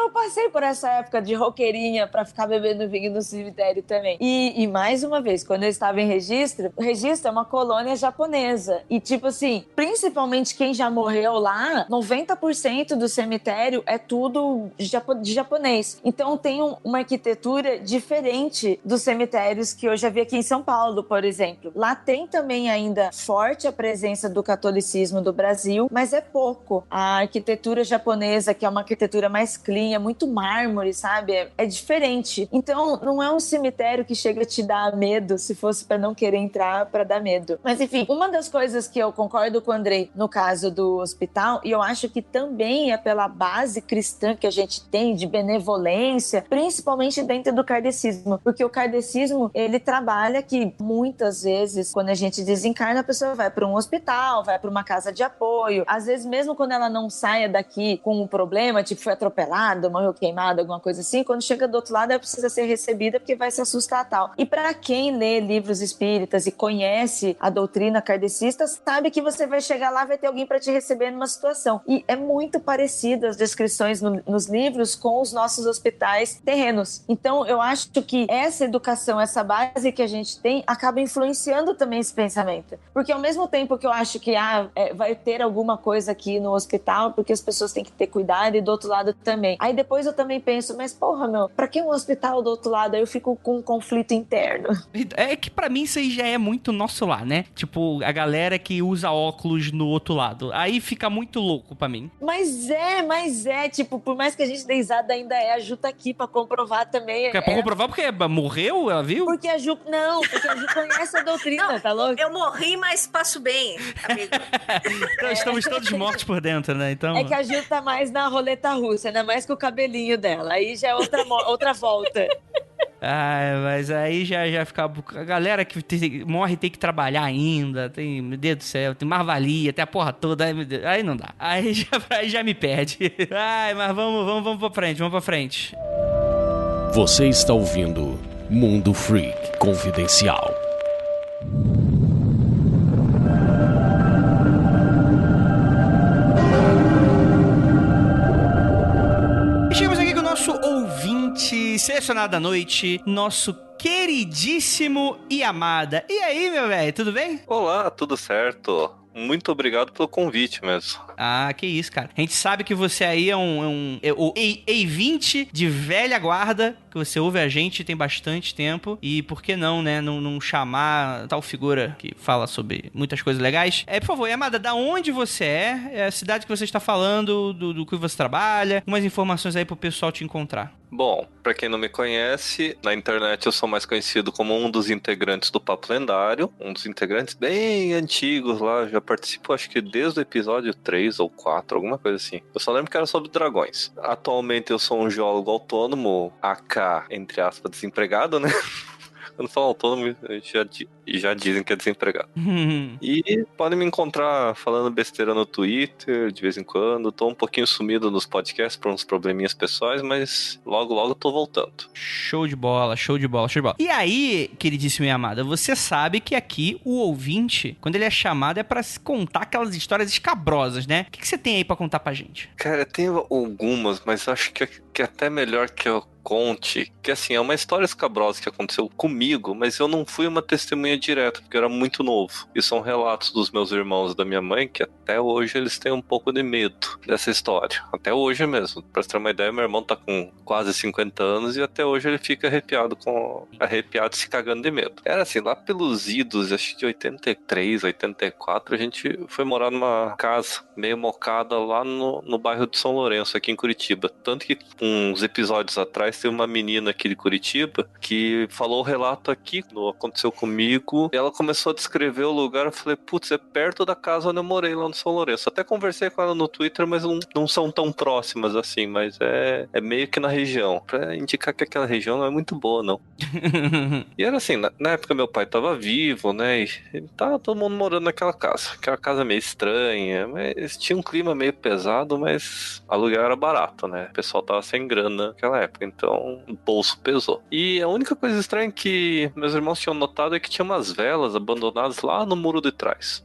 eu passei por essa época de roqueirinha pra ficar bebendo vinho no cemitério também. E mais uma vez, quando eu estava em Registro, o Registro é uma colônia japonesa. E tipo assim, principalmente quem já morreu lá, 90% do cemitério é tudo de japonês. Então tem uma arquitetura diferente dos cemitérios que eu já vi aqui em São Paulo, por exemplo. Lá tem também ainda forte a presença do catolicismo do Brasil, mas é pouco. A arquitetura japonesa, que é uma arquitetura mais clean, é muito mármore, sabe? É diferente. Então não é um cemitério que chega a te dar medo, se fosse para não querer entrar, para dar medo. Mas enfim, uma das coisas que eu concordo com o Andrei no caso do hospital, e eu acho que também é pela base cristã que a gente tem de benevolência, principalmente dentro do kardecismo, porque o kardecismo, ele trabalha que muitas vezes, quando a gente desencarna, a pessoa vai para um hospital, vai para uma casa de apoio, às vezes mesmo quando ela não saia daqui com um problema, tipo foi atropelada, morreu queimada, alguma coisa assim, quando chega do outro lado ela precisa ser recebida porque vai se assustar tal. E para quem lê livros espíritas e conhece a doutrina kardecista, sabe que você vai chegar lá, vai ter alguém para te receber numa situação. E é muito parecido as descrições nos livros com os nossos hospitais terrenos. Então, eu acho que essa educação, essa base que a gente tem, acaba influenciando também esse pensamento. Porque ao mesmo tempo que eu acho que vai ter alguma coisa aqui no hospital, porque as pessoas têm que ter cuidado, e do outro lado também. Aí depois eu também penso, mas porra, pra que um hospital do outro lado? Aí eu fico com um conflito interno. É que pra mim isso aí já é muito nosso lá, né? Tipo, a galera que usa óculos no outro lado. Aí fica muito louco pra mim. Mas é, tipo, por mais que a gente dê risada, ainda a Ju tá aqui pra comprovar também. Pra comprovar porque morreu, ela viu? Porque a Ju conhece a doutrina, tá louco? Eu morri, mas passo bem, amigo. Então, estamos todos mortos por dentro, né? Então... É que a Ju tá mais na roleta russa, ainda mais com o cabelinho dela. Aí já é outra volta. Mas aí já fica... A galera que morre tem que trabalhar ainda, tem... Meu Deus do céu, tem mais valia, tem a porra toda, aí não dá. Aí já me perde. Mas vamos pra frente. Você está ouvindo Mundo Freak Confidencial. Chegamos aqui com o nosso ouvinte selecionado da noite, nosso queridíssimo Yamada. E aí, meu velho, tudo bem? Olá, tudo certo. Muito obrigado pelo convite mesmo. Que isso, cara. A gente sabe que você aí é o E20 de velha guarda, que você ouve a gente tem bastante tempo. E por que não, né? Não chamar tal figura que fala sobre muitas coisas legais. Por favor, Yamada, da onde você é? A cidade que você está falando, do que você trabalha. Umas informações aí pro pessoal te encontrar. Bom, pra quem não me conhece, na internet eu sou mais conhecido como um dos integrantes do Papo Lendário, um dos integrantes bem antigos lá, já participo acho que desde o episódio 3 ou 4, alguma coisa assim. Eu só lembro que era sobre dragões. Atualmente eu sou um geólogo autônomo, AK, entre aspas, desempregado, né? Quando falo autônomo, já dizem que é desempregado. E podem me encontrar falando besteira no Twitter, de vez em quando. Tô um pouquinho sumido nos podcasts por uns probleminhas pessoais, mas logo tô voltando. Show de bola. E aí, queridíssimo Yamada, você sabe que aqui o ouvinte, quando ele é chamado, é pra contar aquelas histórias escabrosas, né? O que você tem aí pra contar pra gente? Cara, tem algumas, mas acho que é até melhor que eu conte, que assim, é uma história escabrosa que aconteceu comigo, mas eu não fui uma testemunha direta, porque eu era muito novo. E são relatos dos meus irmãos e da minha mãe, que até hoje eles têm um pouco de medo dessa história. Até hoje mesmo. Pra você ter uma ideia, meu irmão tá com quase 50 anos e até hoje ele fica arrepiado se cagando de medo. Era assim, lá pelos idos, acho que 83, 84, a gente foi morar numa casa meio mocada lá no bairro de São Lourenço, aqui em Curitiba. Tanto que uns episódios atrás teve uma menina aqui de Curitiba que falou o relato aqui, aconteceu comigo, e ela começou a descrever o lugar. Eu falei, putz, é perto da casa onde eu morei lá no São Lourenço. Até conversei com ela no Twitter, mas não são tão próximas assim, mas é meio que na região, pra indicar que aquela região não é muito boa, não. E era assim, na época meu pai tava vivo, né, e tava todo mundo morando naquela casa meio estranha, mas tinha um clima meio pesado, mas aluguel era barato, né, o pessoal tava sem grana naquela época, então o bolso pesou. E a única coisa estranha que meus irmãos tinham notado é que tinha umas velas abandonadas lá no muro de trás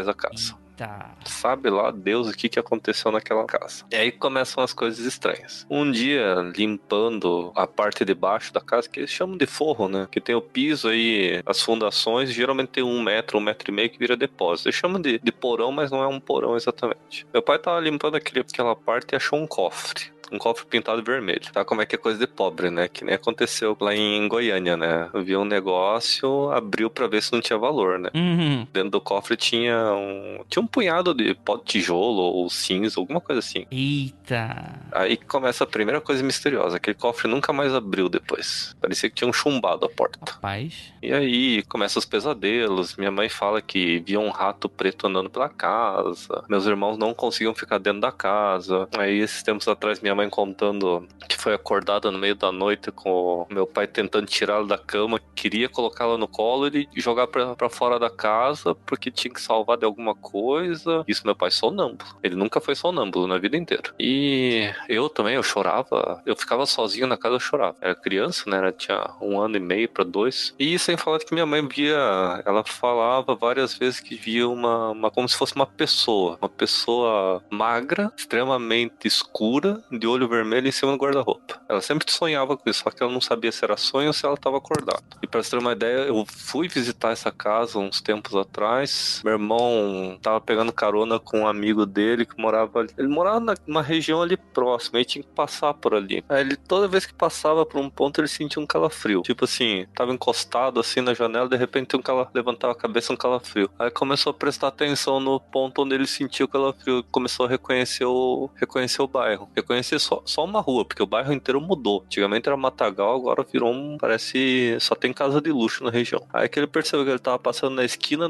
da casa. Eita. Sabe lá Deus o que aconteceu naquela casa. E aí começam as coisas estranhas. Um dia, limpando a parte de baixo da casa, que eles chamam de forro, né? Que tem o piso aí, as fundações, geralmente tem 1 metro e meio que vira depósito. Eles chamam de porão, mas não é um porão exatamente. Meu pai tava limpando aquela parte e achou um cofre. Um cofre pintado vermelho. Tá? Como é que é coisa de pobre, né? Que nem aconteceu lá em Goiânia, né? Viu um negócio, abriu pra ver se não tinha valor, né? Uhum. Dentro do cofre tinha um punhado de pó de tijolo ou cinza, alguma coisa assim. Eita. Aí começa a primeira coisa misteriosa. Aquele cofre nunca mais abriu depois. Parecia que tinham chumbado a porta. Rapaz. E aí começam os pesadelos. Minha mãe fala que via um rato preto andando pela casa. Meus irmãos não conseguiam ficar dentro da casa. Aí esses tempos atrás minha mãe contando que foi acordada no meio da noite com o meu pai tentando tirá-la da cama, queria colocá-la no colo e jogar pra fora da casa porque tinha que salvar de alguma coisa. Isso meu pai sonâmbulo. Ele nunca foi sonâmbulo na vida inteira. E eu também, eu chorava. Eu ficava sozinho na casa, eu chorava. Era criança, né? Tinha 1 ano e meio pra 2. E sem falar que minha mãe via, ela falava várias vezes que via uma como se fosse uma pessoa magra, extremamente escura, de olho vermelho em cima do guarda-roupa. Ela sempre sonhava com isso, só que ela não sabia se era sonho ou se ela estava acordada. E pra você ter uma ideia, eu fui visitar essa casa uns tempos atrás. Meu irmão tava pegando carona com um amigo dele que morava ali. Ele morava numa região ali próxima, aí tinha que passar por ali. Aí ele, toda vez que passava por um ponto, ele sentia um calafrio. Tipo assim, tava encostado assim na janela, de repente levantava a cabeça, um calafrio. Aí começou a prestar atenção no ponto onde ele sentiu o calafrio, começou a reconhecer o bairro. Reconhecer só uma rua, porque o bairro inteiro mudou. Antigamente era matagal, agora virou parece, só tem casa de luxo na região. Aí que ele percebeu que ele tava passando na esquina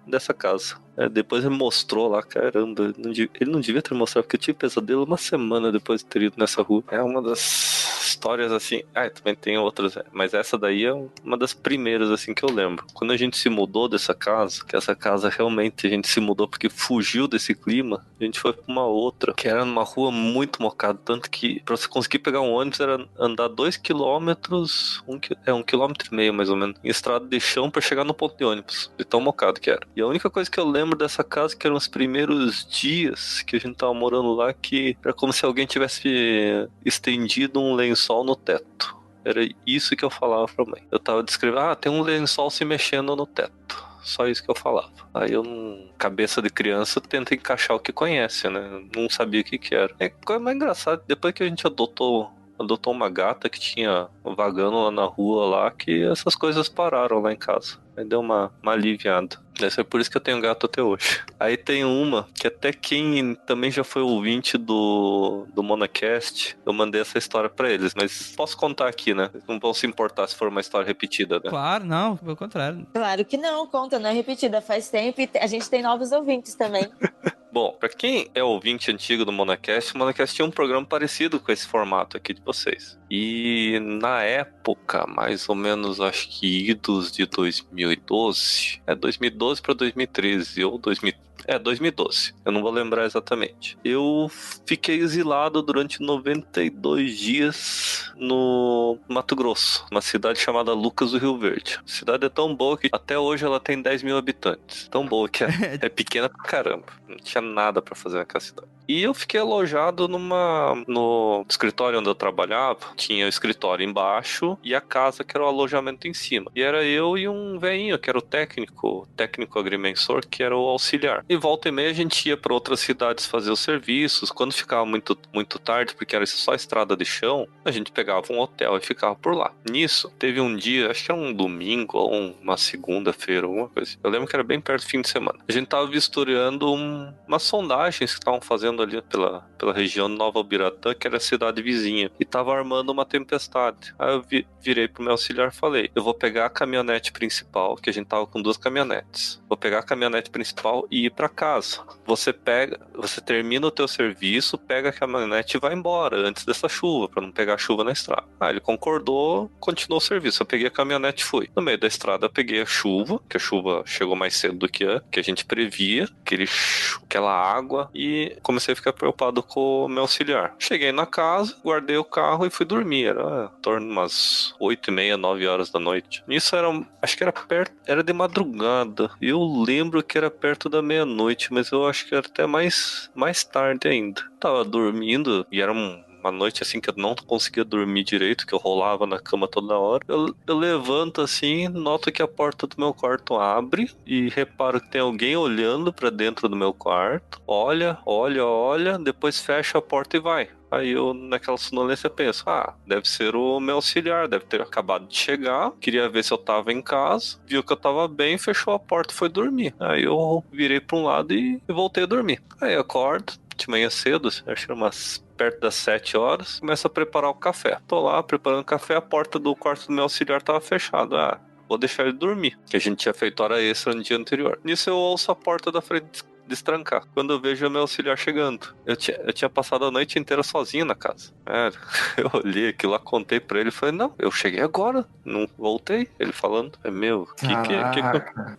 dessa casa. Depois ele mostrou lá, caramba, ele não devia ter mostrado, porque eu tive pesadelo 1 semana depois de ter ido nessa rua. É uma das histórias assim, também tem outras, mas essa daí é uma das primeiras assim que eu lembro. Quando a gente se mudou dessa casa, que essa casa realmente a gente se mudou porque fugiu desse clima, a gente foi pra uma outra, que era numa rua muito mocada, tanto que pra você conseguir pegar um ônibus era andar 2 quilômetros, 1,5 quilômetro mais ou menos, em estrada de chão pra chegar no ponto de ônibus, de tão mocado que era. E a única coisa que eu lembro dessa casa, que eram os primeiros dias que a gente tava morando lá, que era como se alguém tivesse estendido um lençol no teto. Era isso que eu falava pra mãe. Eu tava descrevendo, tem um lençol se mexendo no teto. Só isso que eu falava. Aí eu, cabeça de criança, tenta encaixar o que conhece, né? Não sabia o que era. É coisa mais engraçada, depois que a gente adotou uma gata que tinha vagando lá na rua lá, que essas coisas pararam lá em casa. Aí deu uma aliviada. Deve é por isso que eu tenho gato até hoje. Aí tem uma que até quem também já foi ouvinte do Monacast, eu mandei essa história pra eles, mas posso contar aqui, né? Eles não vão se importar se for uma história repetida, né? Claro, não, pelo contrário. Claro que não, conta, não é repetida, faz tempo e a gente tem novos ouvintes também. Bom, pra quem é ouvinte antigo do Monacast, o Monacast tinha um programa parecido com esse formato aqui de vocês. E na época, mais ou menos, acho que idos de 2012, 2012 para 2013, ou 2012, eu não vou lembrar exatamente. Eu fiquei exilado durante 92 dias no Mato Grosso, uma cidade chamada Lucas do Rio Verde. A cidade é tão boa que até hoje ela tem 10 mil habitantes. Tão boa que é pequena pra caramba. Não tinha nada pra fazer naquela cidade. E eu fiquei alojado no escritório onde eu trabalhava. Tinha o escritório embaixo e a casa que era o alojamento em cima. E era eu e um velhinho, que era o técnico agrimensor, que era o auxiliar. E volta e meia a gente ia para outras cidades fazer os serviços. Quando ficava muito, muito tarde, porque era só estrada de chão, a gente pegava um hotel e ficava por lá. Nisso, teve um dia, acho que era um domingo ou uma segunda-feira, alguma coisa assim. Eu lembro que era bem perto do fim de semana. A gente tava vistoriando umas sondagens que estavam fazendo ali pela região de Nova Ubiratã, que era a cidade vizinha, e tava armando uma tempestade. Aí eu virei pro meu auxiliar e falei, eu vou pegar a caminhonete principal, que a gente tava com 2 caminhonetes. Vou pegar a caminhonete principal e ir pra casa. Você termina o teu serviço, pega a caminhonete e vai embora antes dessa chuva, pra não pegar chuva na estrada. Ele concordou, continuou o serviço. Eu peguei a caminhonete e fui. No meio da estrada eu peguei a chuva, que a chuva chegou mais cedo do que a gente previa, aquela aquela água e comecei a ficar preocupado com o meu auxiliar. Cheguei na casa, guardei o carro e fui dormir. Era em torno de umas 8h30, 9 horas da noite. Nisso acho que era perto, era de madrugada. Eu lembro que era perto da meia-noite, mas eu acho que era até mais tarde ainda. Tava dormindo e era uma noite assim que eu não conseguia dormir direito, que eu rolava na cama toda hora. Eu levanto assim, noto que a porta do meu quarto abre e reparo que tem alguém olhando pra dentro do meu quarto. Olha, depois fecha a porta e vai. Aí eu, naquela sonolência, penso, deve ser o meu auxiliar, deve ter acabado de chegar, queria ver se eu tava em casa, viu que eu tava bem, fechou a porta e foi dormir. Aí eu virei pra um lado e voltei a dormir. Aí eu acordo, de manhã cedo, acho que era umas perto das 7 horas, começo a preparar o café. Tô lá preparando o café, a porta do quarto do meu auxiliar tava fechada. Vou deixar ele dormir, que a gente tinha feito hora extra no dia anterior. Nisso eu ouço a porta da frente destrancar. Quando eu vejo o meu auxiliar chegando. Eu tinha passado a noite inteira sozinho na casa. Eu olhei aquilo lá, contei pra ele e falei, não, eu cheguei agora, não voltei. Ele falando,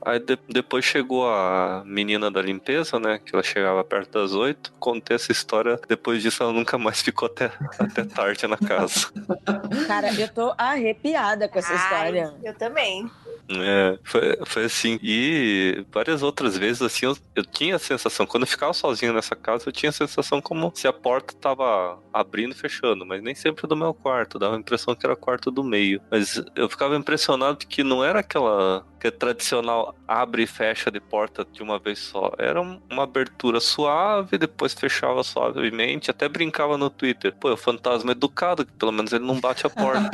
Aí depois chegou a menina da limpeza, né, que ela chegava perto das 8, contei essa história, depois disso ela nunca mais ficou até tarde na casa. Cara, eu tô arrepiada com essa história. Eu também. Foi assim. E várias outras vezes, assim, eu tinha a sensação, quando eu ficava sozinho nessa casa, eu tinha a sensação como se a porta tava abrindo e fechando, mas nem sempre do meu quarto, dava a impressão que era o quarto do meio. Mas eu ficava impressionado que não era aquela que é tradicional abre e fecha de porta de uma vez só. Era uma abertura suave, depois fechava suavemente, até brincava no Twitter. Pô, é o fantasma educado, que pelo menos ele não bate a porta.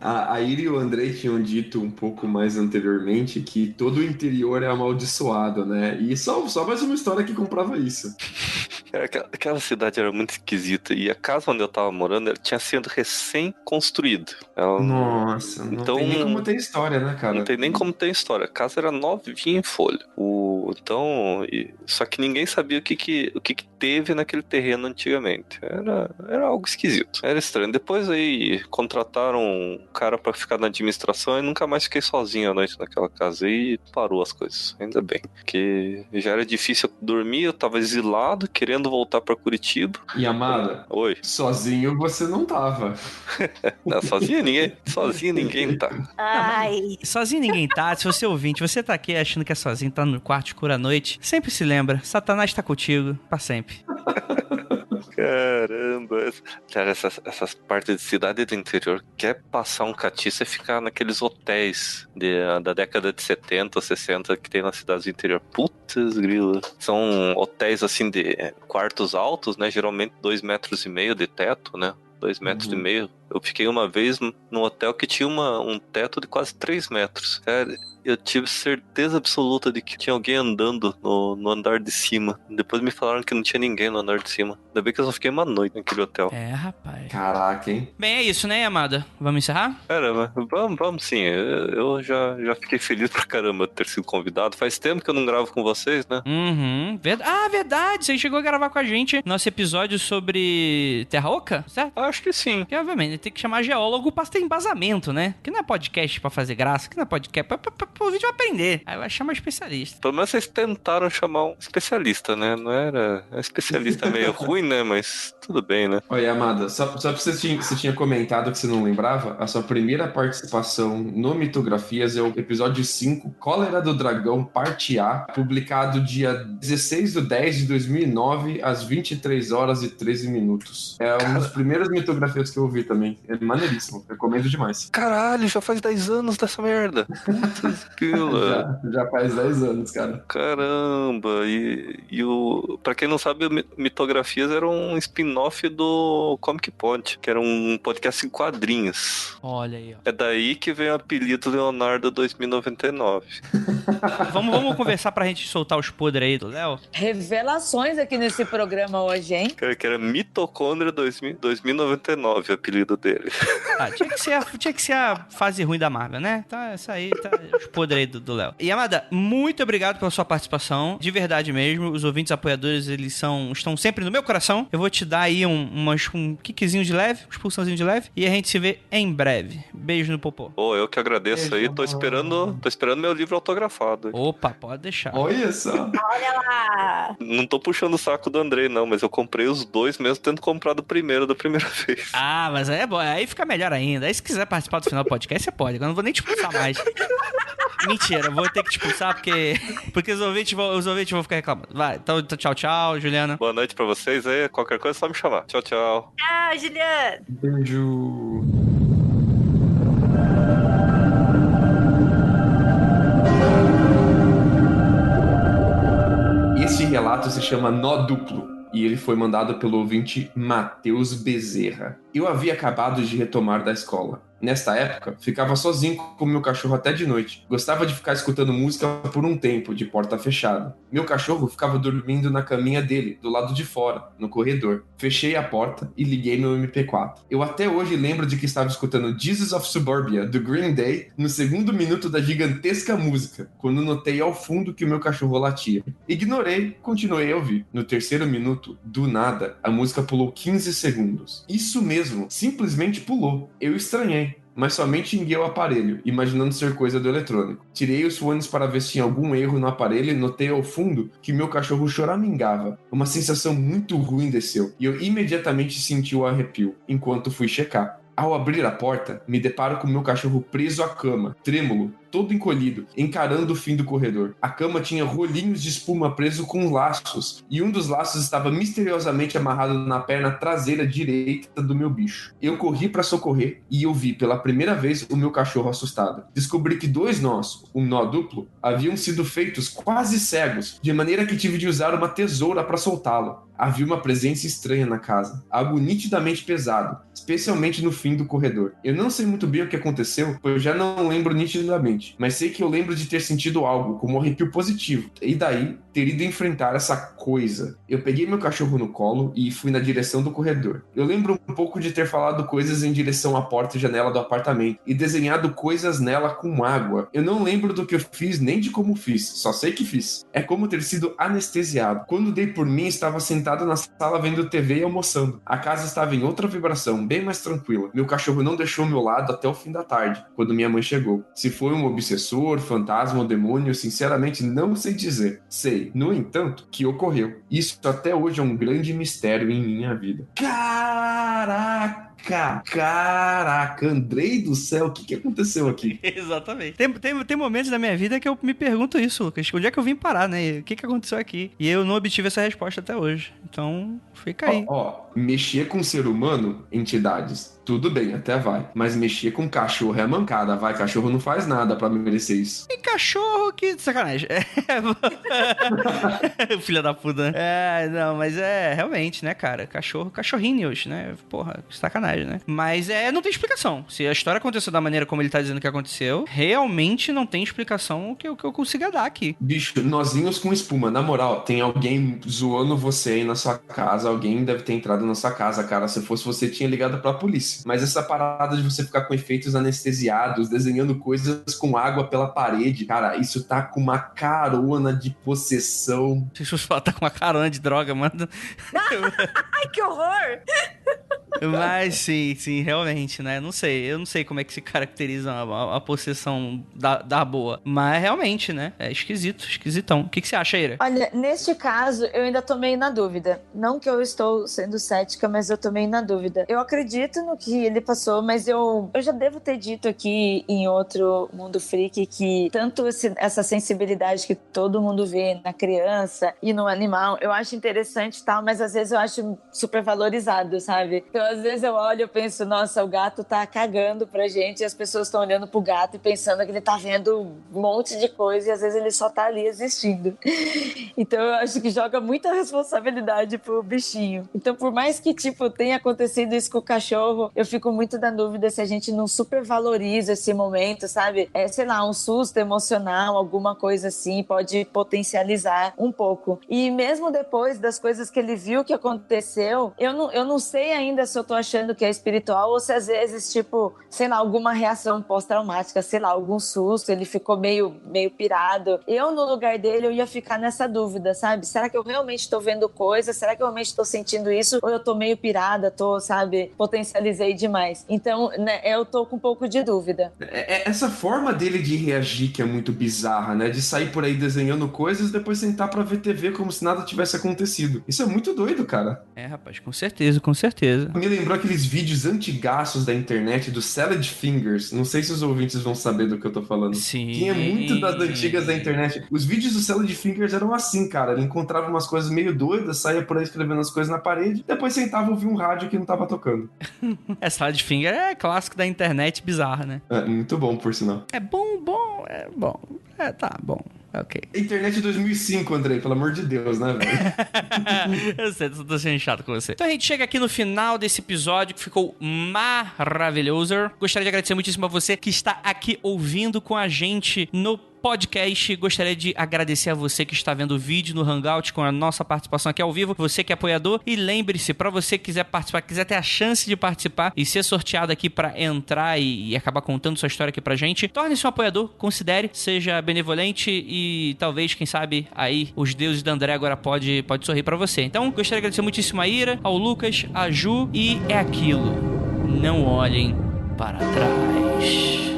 A Iri e o Andrei tinham dito um pouco mais anteriormente que todo o interior é amaldiçoado, né? E só mais uma história que comprava isso. Aquela cidade era muito esquisita. E a casa onde eu tava morando, ela tinha sido recém-construída. Nossa, não tem nem como ter história, né, cara? Não tem nem como ter história. A casa era novinha em folha. Só que ninguém sabia o que teve naquele terreno antigamente. Era algo esquisito. Era estranho. Depois aí contrataram um cara pra ficar na administração e nunca mais fiquei sozinho à noite naquela casa. E parou as coisas. Ainda bem. Porque já era difícil dormir, eu tava exilado, querendo voltar pra Curitiba. E amada? Oi. Sozinho você não tava. Não, sozinho ninguém tá. Ai. Sozinho ninguém tá. Se você é ouvinte, você tá aqui achando que é sozinho, tá no quarto escuro à noite, sempre se lembra, Satanás tá contigo, pra sempre. Caramba, cara, essas partes de cidade do interior, quer passar um catiço e ficar naqueles hotéis da década de 70, 60 que tem nas cidades do interior. Putz, grila. São hotéis assim de quartos altos, né? Geralmente 2,5 metros de teto, né? 2,5 metros. Eu fiquei uma vez num hotel que tinha um teto de quase 3 metros. Cara, eu tive certeza absoluta de que tinha alguém andando no andar de cima. Depois me falaram que não tinha ninguém no andar de cima. Ainda bem que eu só fiquei uma noite naquele hotel. Rapaz. Caraca, hein? Bem, é isso, né, amada? Vamos encerrar? Caramba, vamos sim. Eu já fiquei feliz pra caramba de ter sido convidado. Faz tempo que eu não gravo com vocês, né? Verdade. Você chegou a gravar com a gente nosso episódio sobre Terra Oca, certo? Acho que sim. Que, obviamente, tem que chamar geólogo pra ter embasamento, né? Que não é podcast pra fazer graça, que não é podcast o vídeo vai aprender. Aí vai chamar especialista. Pelo menos vocês tentaram chamar um especialista, né? Não era... É um especialista meio ruim, né? Mas tudo bem, né? Olha, amada, só pra você tinha comentado que você não lembrava, a sua primeira participação no Mitografias é o episódio 5, Cólera do Dragão, parte A, publicado dia 16/10/2009, às 23h13. É um dos primeiros Mitografias que eu ouvi também. É maneiríssimo, recomendo demais. Caralho, já faz 10 anos dessa merda. Putz, pila. Já faz 10 anos, cara. Caramba, pra quem não sabe, o Mitografias era um spin-off do Comic Pod, que era um podcast em quadrinhos. Olha aí, ó. É daí que vem o apelido Leonardo 2099. Vamos conversar pra gente soltar os podres aí do Léo? Revelações aqui nesse programa hoje, hein? Cara, que era Mitocôndria 2099, o apelido dele. Tinha que ser a fase ruim da Marvel, né? Tá, essa aí, tá. podre aí do Léo. E, Amada, muito obrigado pela sua participação. De verdade mesmo. Os ouvintes apoiadores, eles estão sempre no meu coração. Eu vou te dar aí um kickzinho de leve, uma expulsãozinho de leve. E a gente se vê em breve. Beijo no popô. Pô, eu que agradeço aí. Tô esperando meu livro autografado. Opa, pode deixar. Olha só. Olha lá. Não tô puxando o saco do Andrei, não, mas eu comprei os dois mesmo tendo comprado o primeiro da primeira vez. Ah, mas aí é bom. Aí fica melhor ainda. Aí se quiser participar do final do podcast, você pode. Eu não vou nem te expulsar mais. Mentira, eu vou ter que te expulsar porque os ouvintes vão ficar reclamando. Vai, então tchau, Juliana. Boa noite pra vocês aí. Qualquer coisa é só me chamar. Tchau. Tchau, Juliana. Beijo. Esse relato se chama Nó Duplo e ele foi mandado pelo ouvinte Matheus Bezerra. Eu havia acabado de retomar da escola. Nesta época, ficava sozinho com meu cachorro até de noite. Gostava de ficar escutando música por um tempo, de porta fechada. Meu cachorro ficava dormindo na caminha dele, do lado de fora, no corredor. Fechei a porta e liguei meu MP4. Eu até hoje lembro de que estava escutando Jesus of Suburbia, do Green Day, no segundo minuto da gigantesca música, quando notei ao fundo que o meu cachorro latia. Ignorei, continuei a ouvir. No terceiro minuto, do nada, a música pulou 15 segundos. Isso mesmo, simplesmente pulou. Eu estranhei, mas somente enguei o aparelho, imaginando ser coisa do eletrônico. Tirei os fones para ver se tinha algum erro no aparelho e notei ao fundo que meu cachorro choramingava. Uma sensação muito ruim desceu, e eu imediatamente senti o arrepio, enquanto fui checar. Ao abrir a porta, me deparo com meu cachorro preso à cama, trêmulo, todo encolhido, encarando o fim do corredor. A cama tinha rolinhos de espuma preso com laços, e um dos laços estava misteriosamente amarrado na perna traseira direita do meu bicho. Eu corri para socorrer e eu vi pela primeira vez o meu cachorro assustado. Descobri que 2 nós, um nó duplo, haviam sido feitos quase cegos, de maneira que tive de usar uma tesoura para soltá-lo. Havia uma presença estranha na casa, algo nitidamente pesado, especialmente no fim do corredor. Eu não sei muito bem o que aconteceu, pois já não lembro nitidamente, mas sei que eu lembro de ter sentido algo, como um arrepio positivo, e daí ter ido enfrentar essa coisa. Eu peguei meu cachorro no colo e fui na direção do corredor. Eu lembro um pouco de ter falado coisas em direção à porta e janela do apartamento, e desenhado coisas nela com água. Eu não lembro do que eu fiz nem de como fiz, só sei que fiz. É como ter sido anestesiado. Quando dei por mim, estava sentado na sala vendo TV e almoçando. A casa estava em outra vibração, bem mais tranquila. Meu cachorro não deixou meu lado até o fim da tarde, quando minha mãe chegou. Se foi um obsessor, fantasma ou demônio, sinceramente não sei dizer. Sei, no entanto, que ocorreu. Isso até hoje é um grande mistério em minha vida. Caraca, Andrei do céu, o que aconteceu aqui? Exatamente. Tem momentos da minha vida que eu me pergunto isso, Lucas. Onde é que eu vim parar, né? O que aconteceu aqui? E eu não obtive essa resposta até hoje. Então, fica aí. Mexer com ser humano, entidades, tudo bem, até vai. Mas mexer com cachorro é mancada, vai. Cachorro não faz nada pra merecer isso. E cachorro que... Sacanagem. Filha da puta, né? Não, mas realmente, né, cara? Cachorrinhos, né? Porra, sacanagem, né? Mas não tem explicação. Se a história aconteceu da maneira como ele tá dizendo que aconteceu, realmente não tem explicação que eu consiga dar aqui. Bicho, nozinhos com espuma. Na moral, tem alguém zoando você aí na sua casa, alguém deve ter entrado na sua casa, cara. Se fosse você, tinha ligado pra polícia. Mas essa parada de você ficar com efeitos anestesiados, desenhando coisas com água pela parede, cara, isso tá com uma carona de possessão. Deixa eu falar, tá com uma carona de droga, mano. Ai, que horror! Mas sim, realmente, né? Eu não sei como é que se caracteriza a possessão da boa. Mas realmente, né? É esquisitão. O que você acha, Ira? Olha, neste caso, eu ainda tô meio na dúvida. Não que eu estou sendo cética, mas eu tô meio na dúvida. Eu acredito no que ele passou, mas eu já devo ter dito aqui em outro Mundo Freak que tanto essa sensibilidade que todo mundo vê na criança e no animal, eu acho interessante e tal, mas às vezes eu acho super valorizado, sabe? Então, às vezes eu olho e penso, nossa, o gato tá cagando pra gente e as pessoas estão olhando pro gato e pensando que ele tá vendo um monte de coisa e às vezes ele só tá ali existindo. Então eu acho que joga muita responsabilidade pro bichinho. Então por mais que, tipo, tenha acontecido isso com o cachorro, eu fico muito na dúvida se a gente não supervaloriza esse momento, sabe? Sei lá, um susto emocional, alguma coisa assim, pode potencializar um pouco. E mesmo depois das coisas que ele viu que aconteceu, eu não sei ainda se eu tô achando achando que é espiritual ou se às vezes, tipo, sei lá, alguma reação pós-traumática, sei lá, algum susto, ele ficou meio pirado. Eu, no lugar dele, eu ia ficar nessa dúvida, sabe? Será que eu realmente tô vendo coisa? Será que eu realmente tô sentindo isso? Ou eu tô meio pirada, sabe, potencializei demais. Então, né, eu tô com um pouco de dúvida. Essa forma dele de reagir que é muito bizarra, né? De sair por aí desenhando coisas e depois sentar pra ver TV como se nada tivesse acontecido. Isso é muito doido, cara. Rapaz, com certeza, com certeza. Me lembrou aqueles vídeos antigaços da internet do Salad Fingers. Não sei se os ouvintes vão saber do que eu tô falando. Sim. Tinha muito das antigas da internet. Os vídeos do Salad Fingers eram assim, cara. Ele encontrava umas coisas meio doidas, saía por aí escrevendo as coisas na parede, depois sentava e ouvia um rádio que não tava tocando. Salad Finger é clássico da internet bizarra, né? É muito bom, por sinal. É bom. Tá bom. Ok. Internet 2005, Andrei, pelo amor de Deus, né, velho? Eu sei, tô sendo chato com você. Então a gente chega aqui no final desse episódio que ficou maravilhoso. Gostaria de agradecer muitíssimo a você que está aqui ouvindo com a gente no podcast. Gostaria de agradecer a você que está vendo o vídeo no Hangout com a nossa participação aqui ao vivo, você que é apoiador, e lembre-se, para você que quiser participar, quiser ter a chance de participar e ser sorteado aqui para entrar e acabar contando sua história aqui pra gente, torne-se um apoiador, considere, seja benevolente e talvez, quem sabe, aí os deuses da André agora pode sorrir para você. Então, gostaria de agradecer muitíssimo a Ira, ao Lucas, a Ju, e é aquilo, não olhem para trás.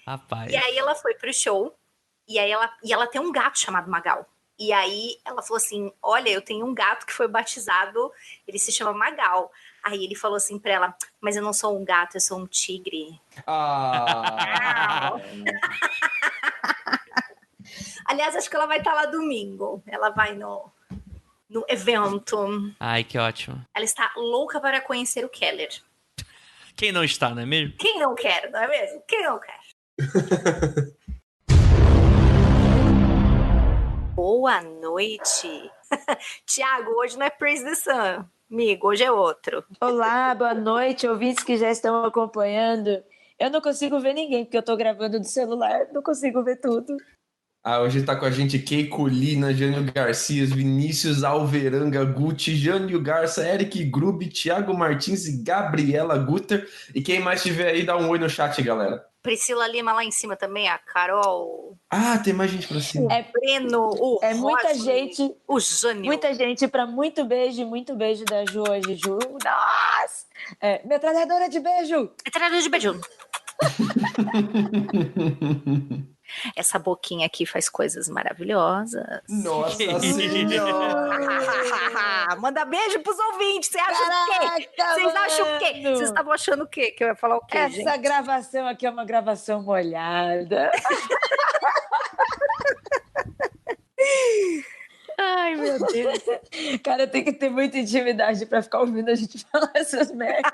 Rapaz. E aí ela foi pro show, e aí ela tem um gato chamado Magal. E aí ela falou assim, olha, eu tenho um gato que foi batizado, ele se chama Magal. Aí ele falou assim pra ela, mas eu não sou um gato, eu sou um tigre. Aliás, acho que ela vai estar lá domingo. Ela vai no evento. Ai, que ótimo. Ela está louca para conhecer o Keller. Quem não está, não é mesmo? Quem não quer, não é mesmo? Quem não quer? Boa noite. Tiago, hoje não é Praise the Sun, amigo, hoje é outro. Olá, boa noite, ouvintes que já estão acompanhando. Eu não consigo ver ninguém, porque eu tô gravando do celular, não consigo ver tudo. Hoje tá com a gente Keiko Lina, Jânio Garcias, Vinícius Alveranga, Guti, Jânio Garça, Eric Grube, Thiago Martins e Gabriela Guter. E quem mais tiver aí, dá um oi no chat, galera. Priscila Lima lá em cima também, a Carol. Tem mais gente pra cima. O Breno, o É muita Rodney, gente. o Jânio. Muita gente pra muito beijo da Ju hoje, Ju. Nossa! Metralhadora de beijo! Metralhadora de beijo. Essa boquinha aqui faz coisas maravilhosas. Nossa Senhora! Manda beijo pros ouvintes. Você acha o quê? Vocês acham o quê? Vocês estavam achando o quê? Que eu ia falar o quê, gente? Essa gravação aqui é uma gravação molhada. Ai, meu Deus. Cara, tem que ter muita intimidade pra ficar ouvindo a gente falar essas merdas.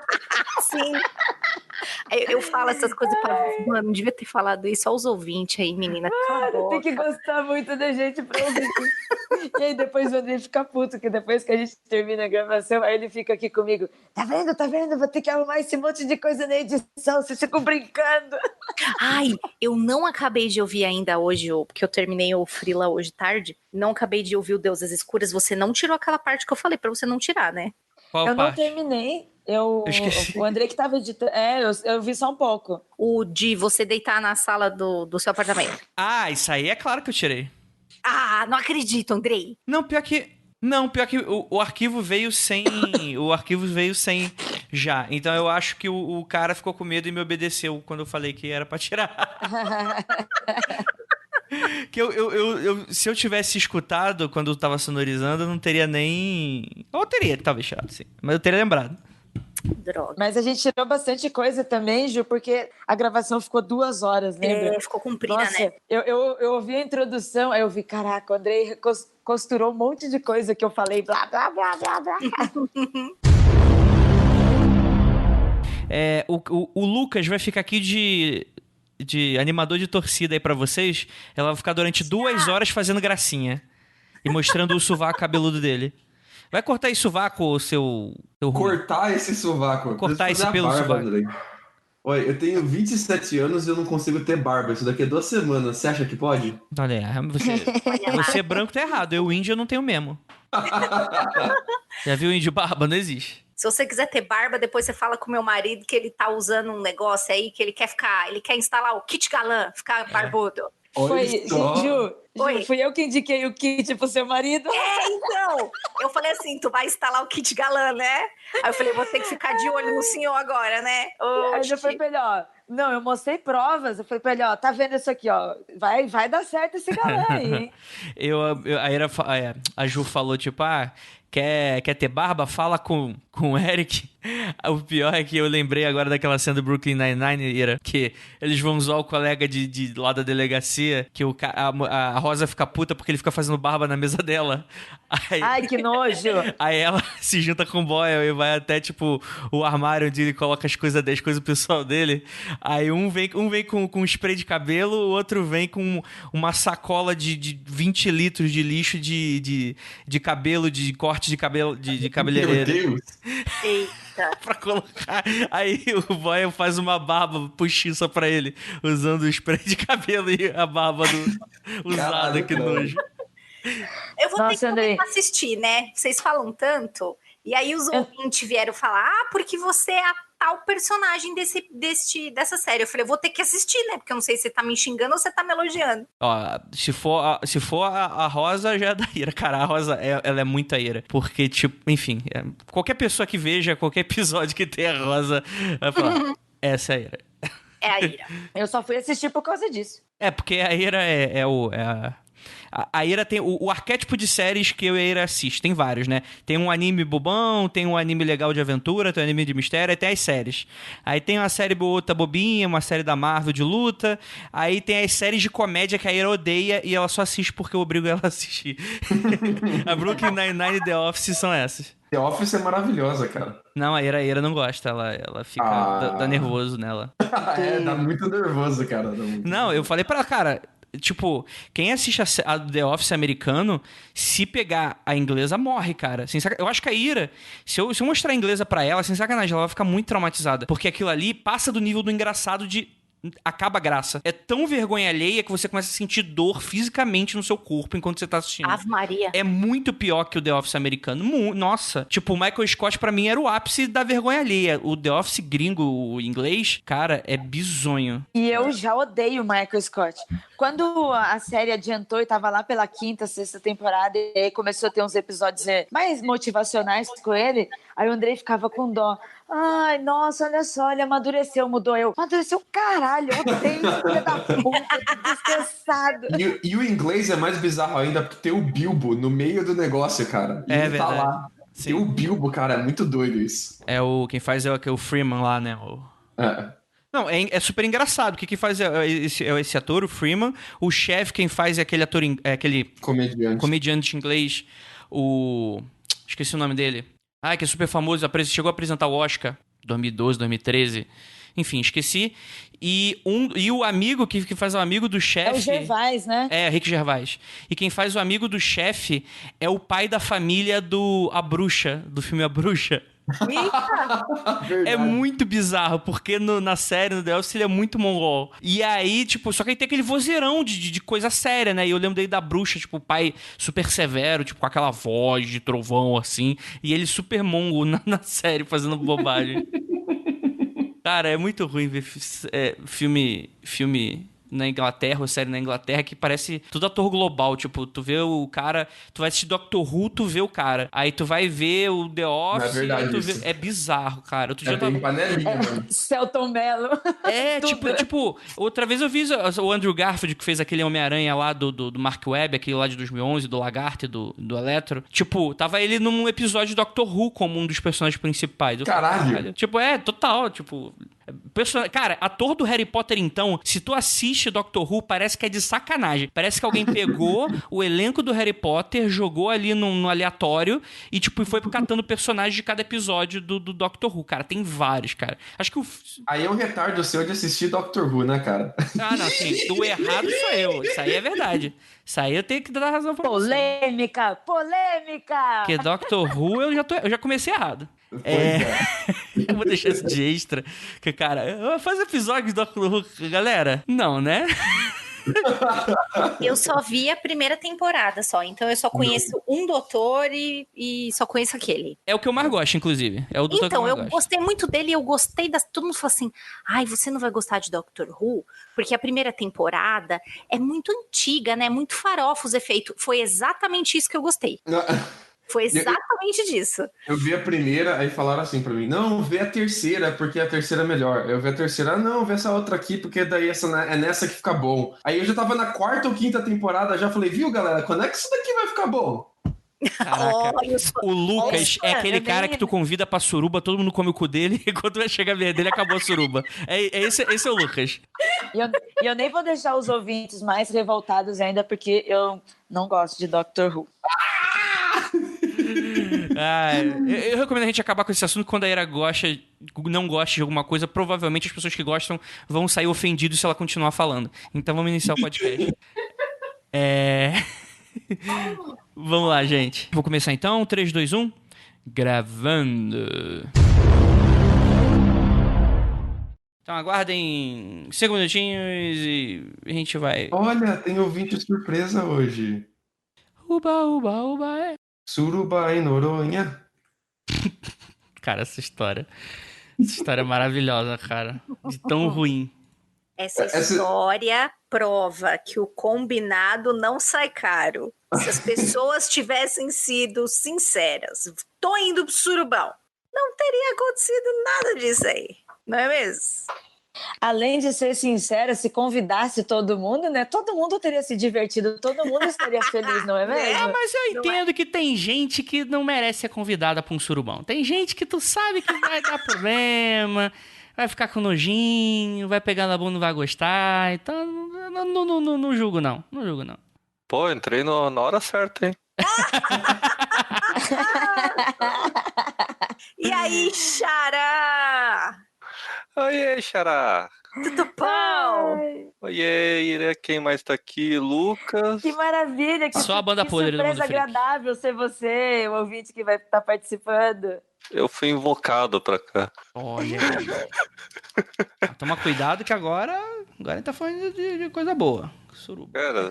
Sim. Eu falo essas coisas pra... Mano, não devia ter falado isso aos ouvintes aí, menina. Cara, tem que gostar muito da gente pra ouvir. E aí depois o André fica puto, que depois que a gente termina a gravação, aí ele fica aqui comigo. Tá vendo? Vou ter que arrumar esse monte de coisa na edição, vocês ficam brincando. Ai, eu não acabei de ouvir ainda hoje, porque eu terminei o Freela hoje tarde. Não acabei de ouvir o Deusas Escuras. Você não tirou aquela parte que eu falei pra você não tirar, né? Qual eu parte? Não terminei. Eu esqueci. O André que tava editando. Eu vi só um pouco. O de você deitar na sala do seu apartamento. Isso aí é claro que eu tirei. Não acredito, Andrei. Não, pior que o arquivo veio sem. O arquivo veio sem já. Então eu acho que o cara ficou com medo e me obedeceu quando eu falei que era pra tirar. Que se eu tivesse escutado quando eu tava sonorizando, eu não teria nem. Ou teria, talvez, tirado, sim. Mas eu teria lembrado. Droga. Mas a gente tirou bastante coisa também, Ju, porque a gravação ficou 2 horas, lembra? Ficou comprida, Nossa, né? Eu ouvi a introdução, aí eu vi, caraca, o Andrei costurou um monte de coisa que eu falei, blá, blá, blá, blá, blá. O Lucas vai ficar aqui de animador de torcida aí pra vocês. Ela vai ficar durante 2 horas fazendo gracinha e mostrando o sovaco cabeludo dele. Vai cortar esse sovaco, seu Cortar esse sovaco. Cortar esse pelo sovaco. Olha, eu tenho 27 anos e eu não consigo ter barba. Isso daqui é 2 semanas. Você acha que pode? Olha, você branco tá errado. Eu, índio, eu não tenho mesmo. Já viu índio barba? Não existe. Se você quiser ter barba, depois você fala com meu marido que ele tá usando um negócio aí, que ele quer instalar o kit galã, ficar barbudo. Foi, Ju, Oi. fui eu que indiquei o kit pro seu marido. Então, eu falei assim, tu vai instalar o kit galã, né? Aí eu falei, vou ter que ficar de olho no senhor agora, né? Aí eu falei pra ele, ó, não, eu mostrei provas, eu falei pra ele, ó, tá vendo isso aqui, ó, vai dar certo esse galã aí, hein? A Ju falou, tipo, quer ter barba? Fala com o Eric. O pior é que eu lembrei agora daquela cena do Brooklyn Nine-Nine, Ira, que eles vão zoar o colega de lá da delegacia, que a Rosa fica puta porque ele fica fazendo barba na mesa dela. Ai, que nojo! Aí ela se junta com o Boyle e vai até, tipo, o armário onde ele coloca as coisas pessoal dele. Aí um vem com spray de cabelo, o outro vem com uma sacola de 20 litros de lixo de cabelo, de corte de cabelo, de cabeleireiro. Meu Deus! Eita. Pra colocar. Aí o Boyle faz uma barba postiça pra ele, usando o spray de cabelo e a barba usada. Caralho, Que cara. nojo. Eu vou ter que Andrei. começar a assistir, né? Vocês falam tanto. E aí os ouvintes vieram falar, porque você é a tal personagem dessa série. Eu falei, eu vou ter que assistir, né? Porque eu não sei se você tá me xingando ou você tá me elogiando. Ó, se for a Rosa, já é da Ira. Cara, a Rosa, ela é muita Ira. Porque, tipo, enfim, qualquer pessoa que veja qualquer episódio que tenha a Rosa vai falar, essa é a Ira. É a Ira. Eu só fui assistir por causa disso. Porque a Ira a Ira tem o arquétipo de séries que eu e a Ira assiste. Tem vários, né? Tem um anime bobão, tem um anime legal de aventura, tem um anime de mistério, aí tem as séries. Aí tem uma série outra bobinha, uma série da Marvel de luta. Aí tem as séries de comédia que a Ira odeia e ela só assiste porque eu obrigo ela a assistir. A Brooklyn Nine-Nine e The Office são essas. The Office é maravilhosa, cara. Não, a Ira não gosta, ela fica dá nervoso nela. Dá muito nervoso, cara. Não, eu falei pra ela, cara, tipo, quem assiste a The Office americano, se pegar a inglesa, morre, cara. Eu acho que a Ira, se eu mostrar a inglesa pra ela, sem sacanagem, ela vai ficar muito traumatizada. Porque aquilo ali passa do nível do engraçado acaba a graça. É tão vergonha alheia que você começa a sentir dor fisicamente no seu corpo enquanto você tá assistindo. Ave Maria. É muito pior que o The Office americano. Nossa. Tipo, o Michael Scott pra mim era o ápice da vergonha alheia. O The Office gringo, o inglês, cara, é bizonho. E eu já odeio o Michael Scott. Quando a série adiantou e tava lá pela 5ª, 6ª temporada, e aí começou a ter uns episódios mais motivacionais com ele, aí o Andrei ficava com dó. Ai, nossa, olha só, ele amadureceu, mudou. Amadureceu, caralho, eu odeio esse filho da puta, que desgraçado. E o inglês é mais bizarro ainda, porque tem o Bilbo no meio do negócio, cara. E ele verdade. tá lá. Sim. Tem o Bilbo, cara, é muito doido isso. Quem faz é o Freeman lá, né? Não, é super engraçado. O que faz esse ator, o Freeman. O chefe, quem faz é aquele ator, aquele comediante inglês, esqueci o nome dele. Que é super famoso, chegou a apresentar o Oscar, 2012, 2013. Enfim, esqueci. E o amigo que faz o amigo do chefe... É o Gervais, né? Rick Gervais. E quem faz o amigo do chefe é o pai da família A Bruxa, do filme A Bruxa. É muito bizarro, porque na série, no The Office, ele é muito mongol. E aí, tipo, só que ele tem aquele vozeirão de coisa séria, né? E eu lembro dele da bruxa, tipo, o pai super severo, tipo, com aquela voz de trovão, assim. E ele super mongo na série, fazendo bobagem. Cara, é muito ruim ver filme na Inglaterra, ou série na Inglaterra, que parece tudo ator global. Tipo, tu vê o cara, tu vai assistir Doctor Who, tu vê o cara. Aí tu vai ver o The Office, não é verdade, tu vê... É bizarro, cara. Outro dia tem panelinha, mano. Celton Mello. Tipo, outra vez eu vi o Andrew Garfield, que fez aquele Homem-Aranha lá do Mark Webb, aquele lá de 2011, do Lagarto e do Electro. Tipo, tava ele num episódio de Doctor Who como um dos personagens principais. Caralho! Tipo, total, tipo... Cara, ator do Harry Potter, então, se tu assiste Doctor Who, parece que é de sacanagem. Parece que alguém pegou o elenco do Harry Potter, jogou ali no aleatório e, tipo, foi catando personagens de cada episódio do Doctor Who. Cara, tem vários, cara. Acho que Aí é um retardo seu de assistir Doctor Who, né, cara? Não, sim. O errado sou eu. Isso aí é verdade. Isso aí eu tenho que dar razão pra você. Polêmica! Porque Doctor Who eu já comecei errado. Pois é. Eu vou deixar isso de extra, que cara. Faz episódios do Doctor Who, galera? Não, né? Eu só vi a primeira temporada só, então eu só conheço um doutor e só conheço aquele. É o que eu mais gosto, inclusive. É o doutor que eu Então, mais eu gosto. gostei muito dele e eu gostei das... Todo mundo falou assim, ai, você não vai gostar de Doctor Who? Porque a primeira temporada é muito antiga, né? Muito farofa os efeitos. Foi exatamente isso que eu gostei. Foi exatamente disso. Eu vi a primeira, aí falaram assim pra mim, não, vê a terceira, porque a terceira é melhor. Eu vi a terceira, não, vê essa outra aqui, porque daí é nessa que fica bom. Aí eu já tava na 4ª ou 5ª temporada, já falei, viu, galera, quando é que isso daqui vai ficar bom? Caraca, Olha, o Lucas é aquele cara que tu convida pra suruba, todo mundo come o cu dele, e quando vai chegar a vez dele, acabou a suruba. Esse é o Lucas. E eu nem vou deixar os ouvintes mais revoltados ainda, porque eu não gosto de Doctor Who. Eu recomendo a gente acabar com esse assunto quando a Ira não gosta de alguma coisa. Provavelmente as pessoas que gostam vão sair ofendidos se ela continuar falando. Então vamos iniciar o podcast. Vamos lá, gente. Vou começar então. 3, 2, 1. Gravando. Então aguardem 5 minutinhos e a gente vai. Olha, tem ouvinte surpresa hoje. Uba, uba, uba, Suruba em Noronha. Cara, essa história é maravilhosa, cara. De tão ruim. Essa história prova que o combinado não sai caro. Se as pessoas tivessem sido sinceras, tô indo pro surubão, não teria acontecido nada disso aí, não é mesmo? Além de ser sincera, se convidasse todo mundo, né? Todo mundo teria se divertido, todo mundo estaria feliz, não é mesmo? Mas eu entendo que tem gente que não merece ser convidada pra um surubão. Tem gente que tu sabe que vai dar problema, vai ficar com nojinho, vai pegar na bunda e não vai gostar. Então, não julgo, não. Não julgo, não. Pô, entrei na hora certa, hein? E aí, Xará? Oiê, Xará! Tudo bom? Oiê, Ira, quem mais tá aqui? Lucas. Que maravilha! Só a banda podre do Mundo surpresa Freak. agradável ser você, o ouvinte que vai estar participando. Eu fui invocado pra cá. Olha aí. Toma cuidado que agora a gente tá falando de coisa boa. Suruba. Cara,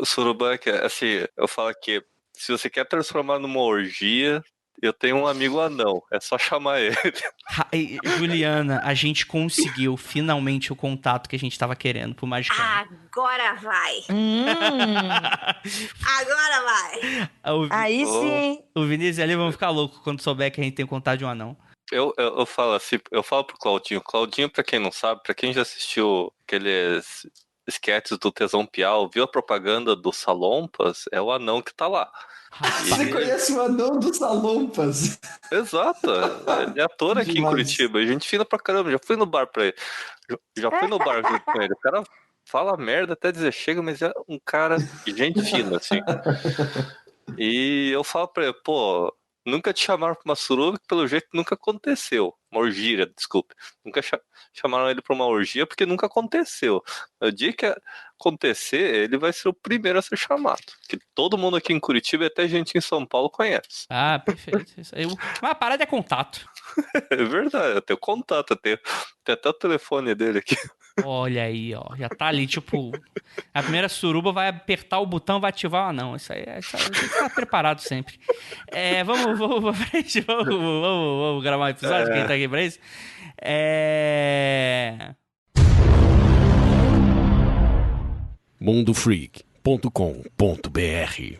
suruba é que, assim, eu falo que se você quer transformar numa orgia, eu tenho um amigo anão, é só chamar ele. Juliana, a gente conseguiu finalmente o contato que a gente tava querendo pro Magicano. Agora vai. Agora vai. Aí sim. O Vinícius e ali vão ficar loucos quando souber que a gente tem contato de um anão. Eu falo assim, eu falo pro Claudinho. Claudinho, pra quem não sabe, pra quem já assistiu aqueles sketches do Tesão Piau, viu a propaganda do Salompas, é o anão que tá lá. Você conhece o anão dos Salompas? Exato, ele é ator aqui em Curitiba, gente fina pra caramba, já fui no bar pra ele, já fui no bar junto com ele, o cara fala merda até dizer chega, mas é um cara de gente fina, assim. E eu falo pra ele, pô, nunca te chamaram pra uma suruba, que pelo jeito nunca aconteceu. Uma orgia, desculpe. Nunca chamaram ele pra uma orgia, porque nunca aconteceu. No dia que acontecer, ele vai ser o primeiro a ser chamado. Que todo mundo aqui em Curitiba e até gente em São Paulo conhece. Ah, perfeito. Isso aí. Mas a parada é contato. É verdade, eu tenho contato, tem até o telefone dele aqui. Olha aí, ó. Já tá ali, tipo... A primeira suruba vai apertar o botão, vai ativar o anão. Isso aí tem que estar preparado sempre. Vamos pra frente. Vamos gravar um episódio, quem tá aqui pra isso. mundofreak.com.br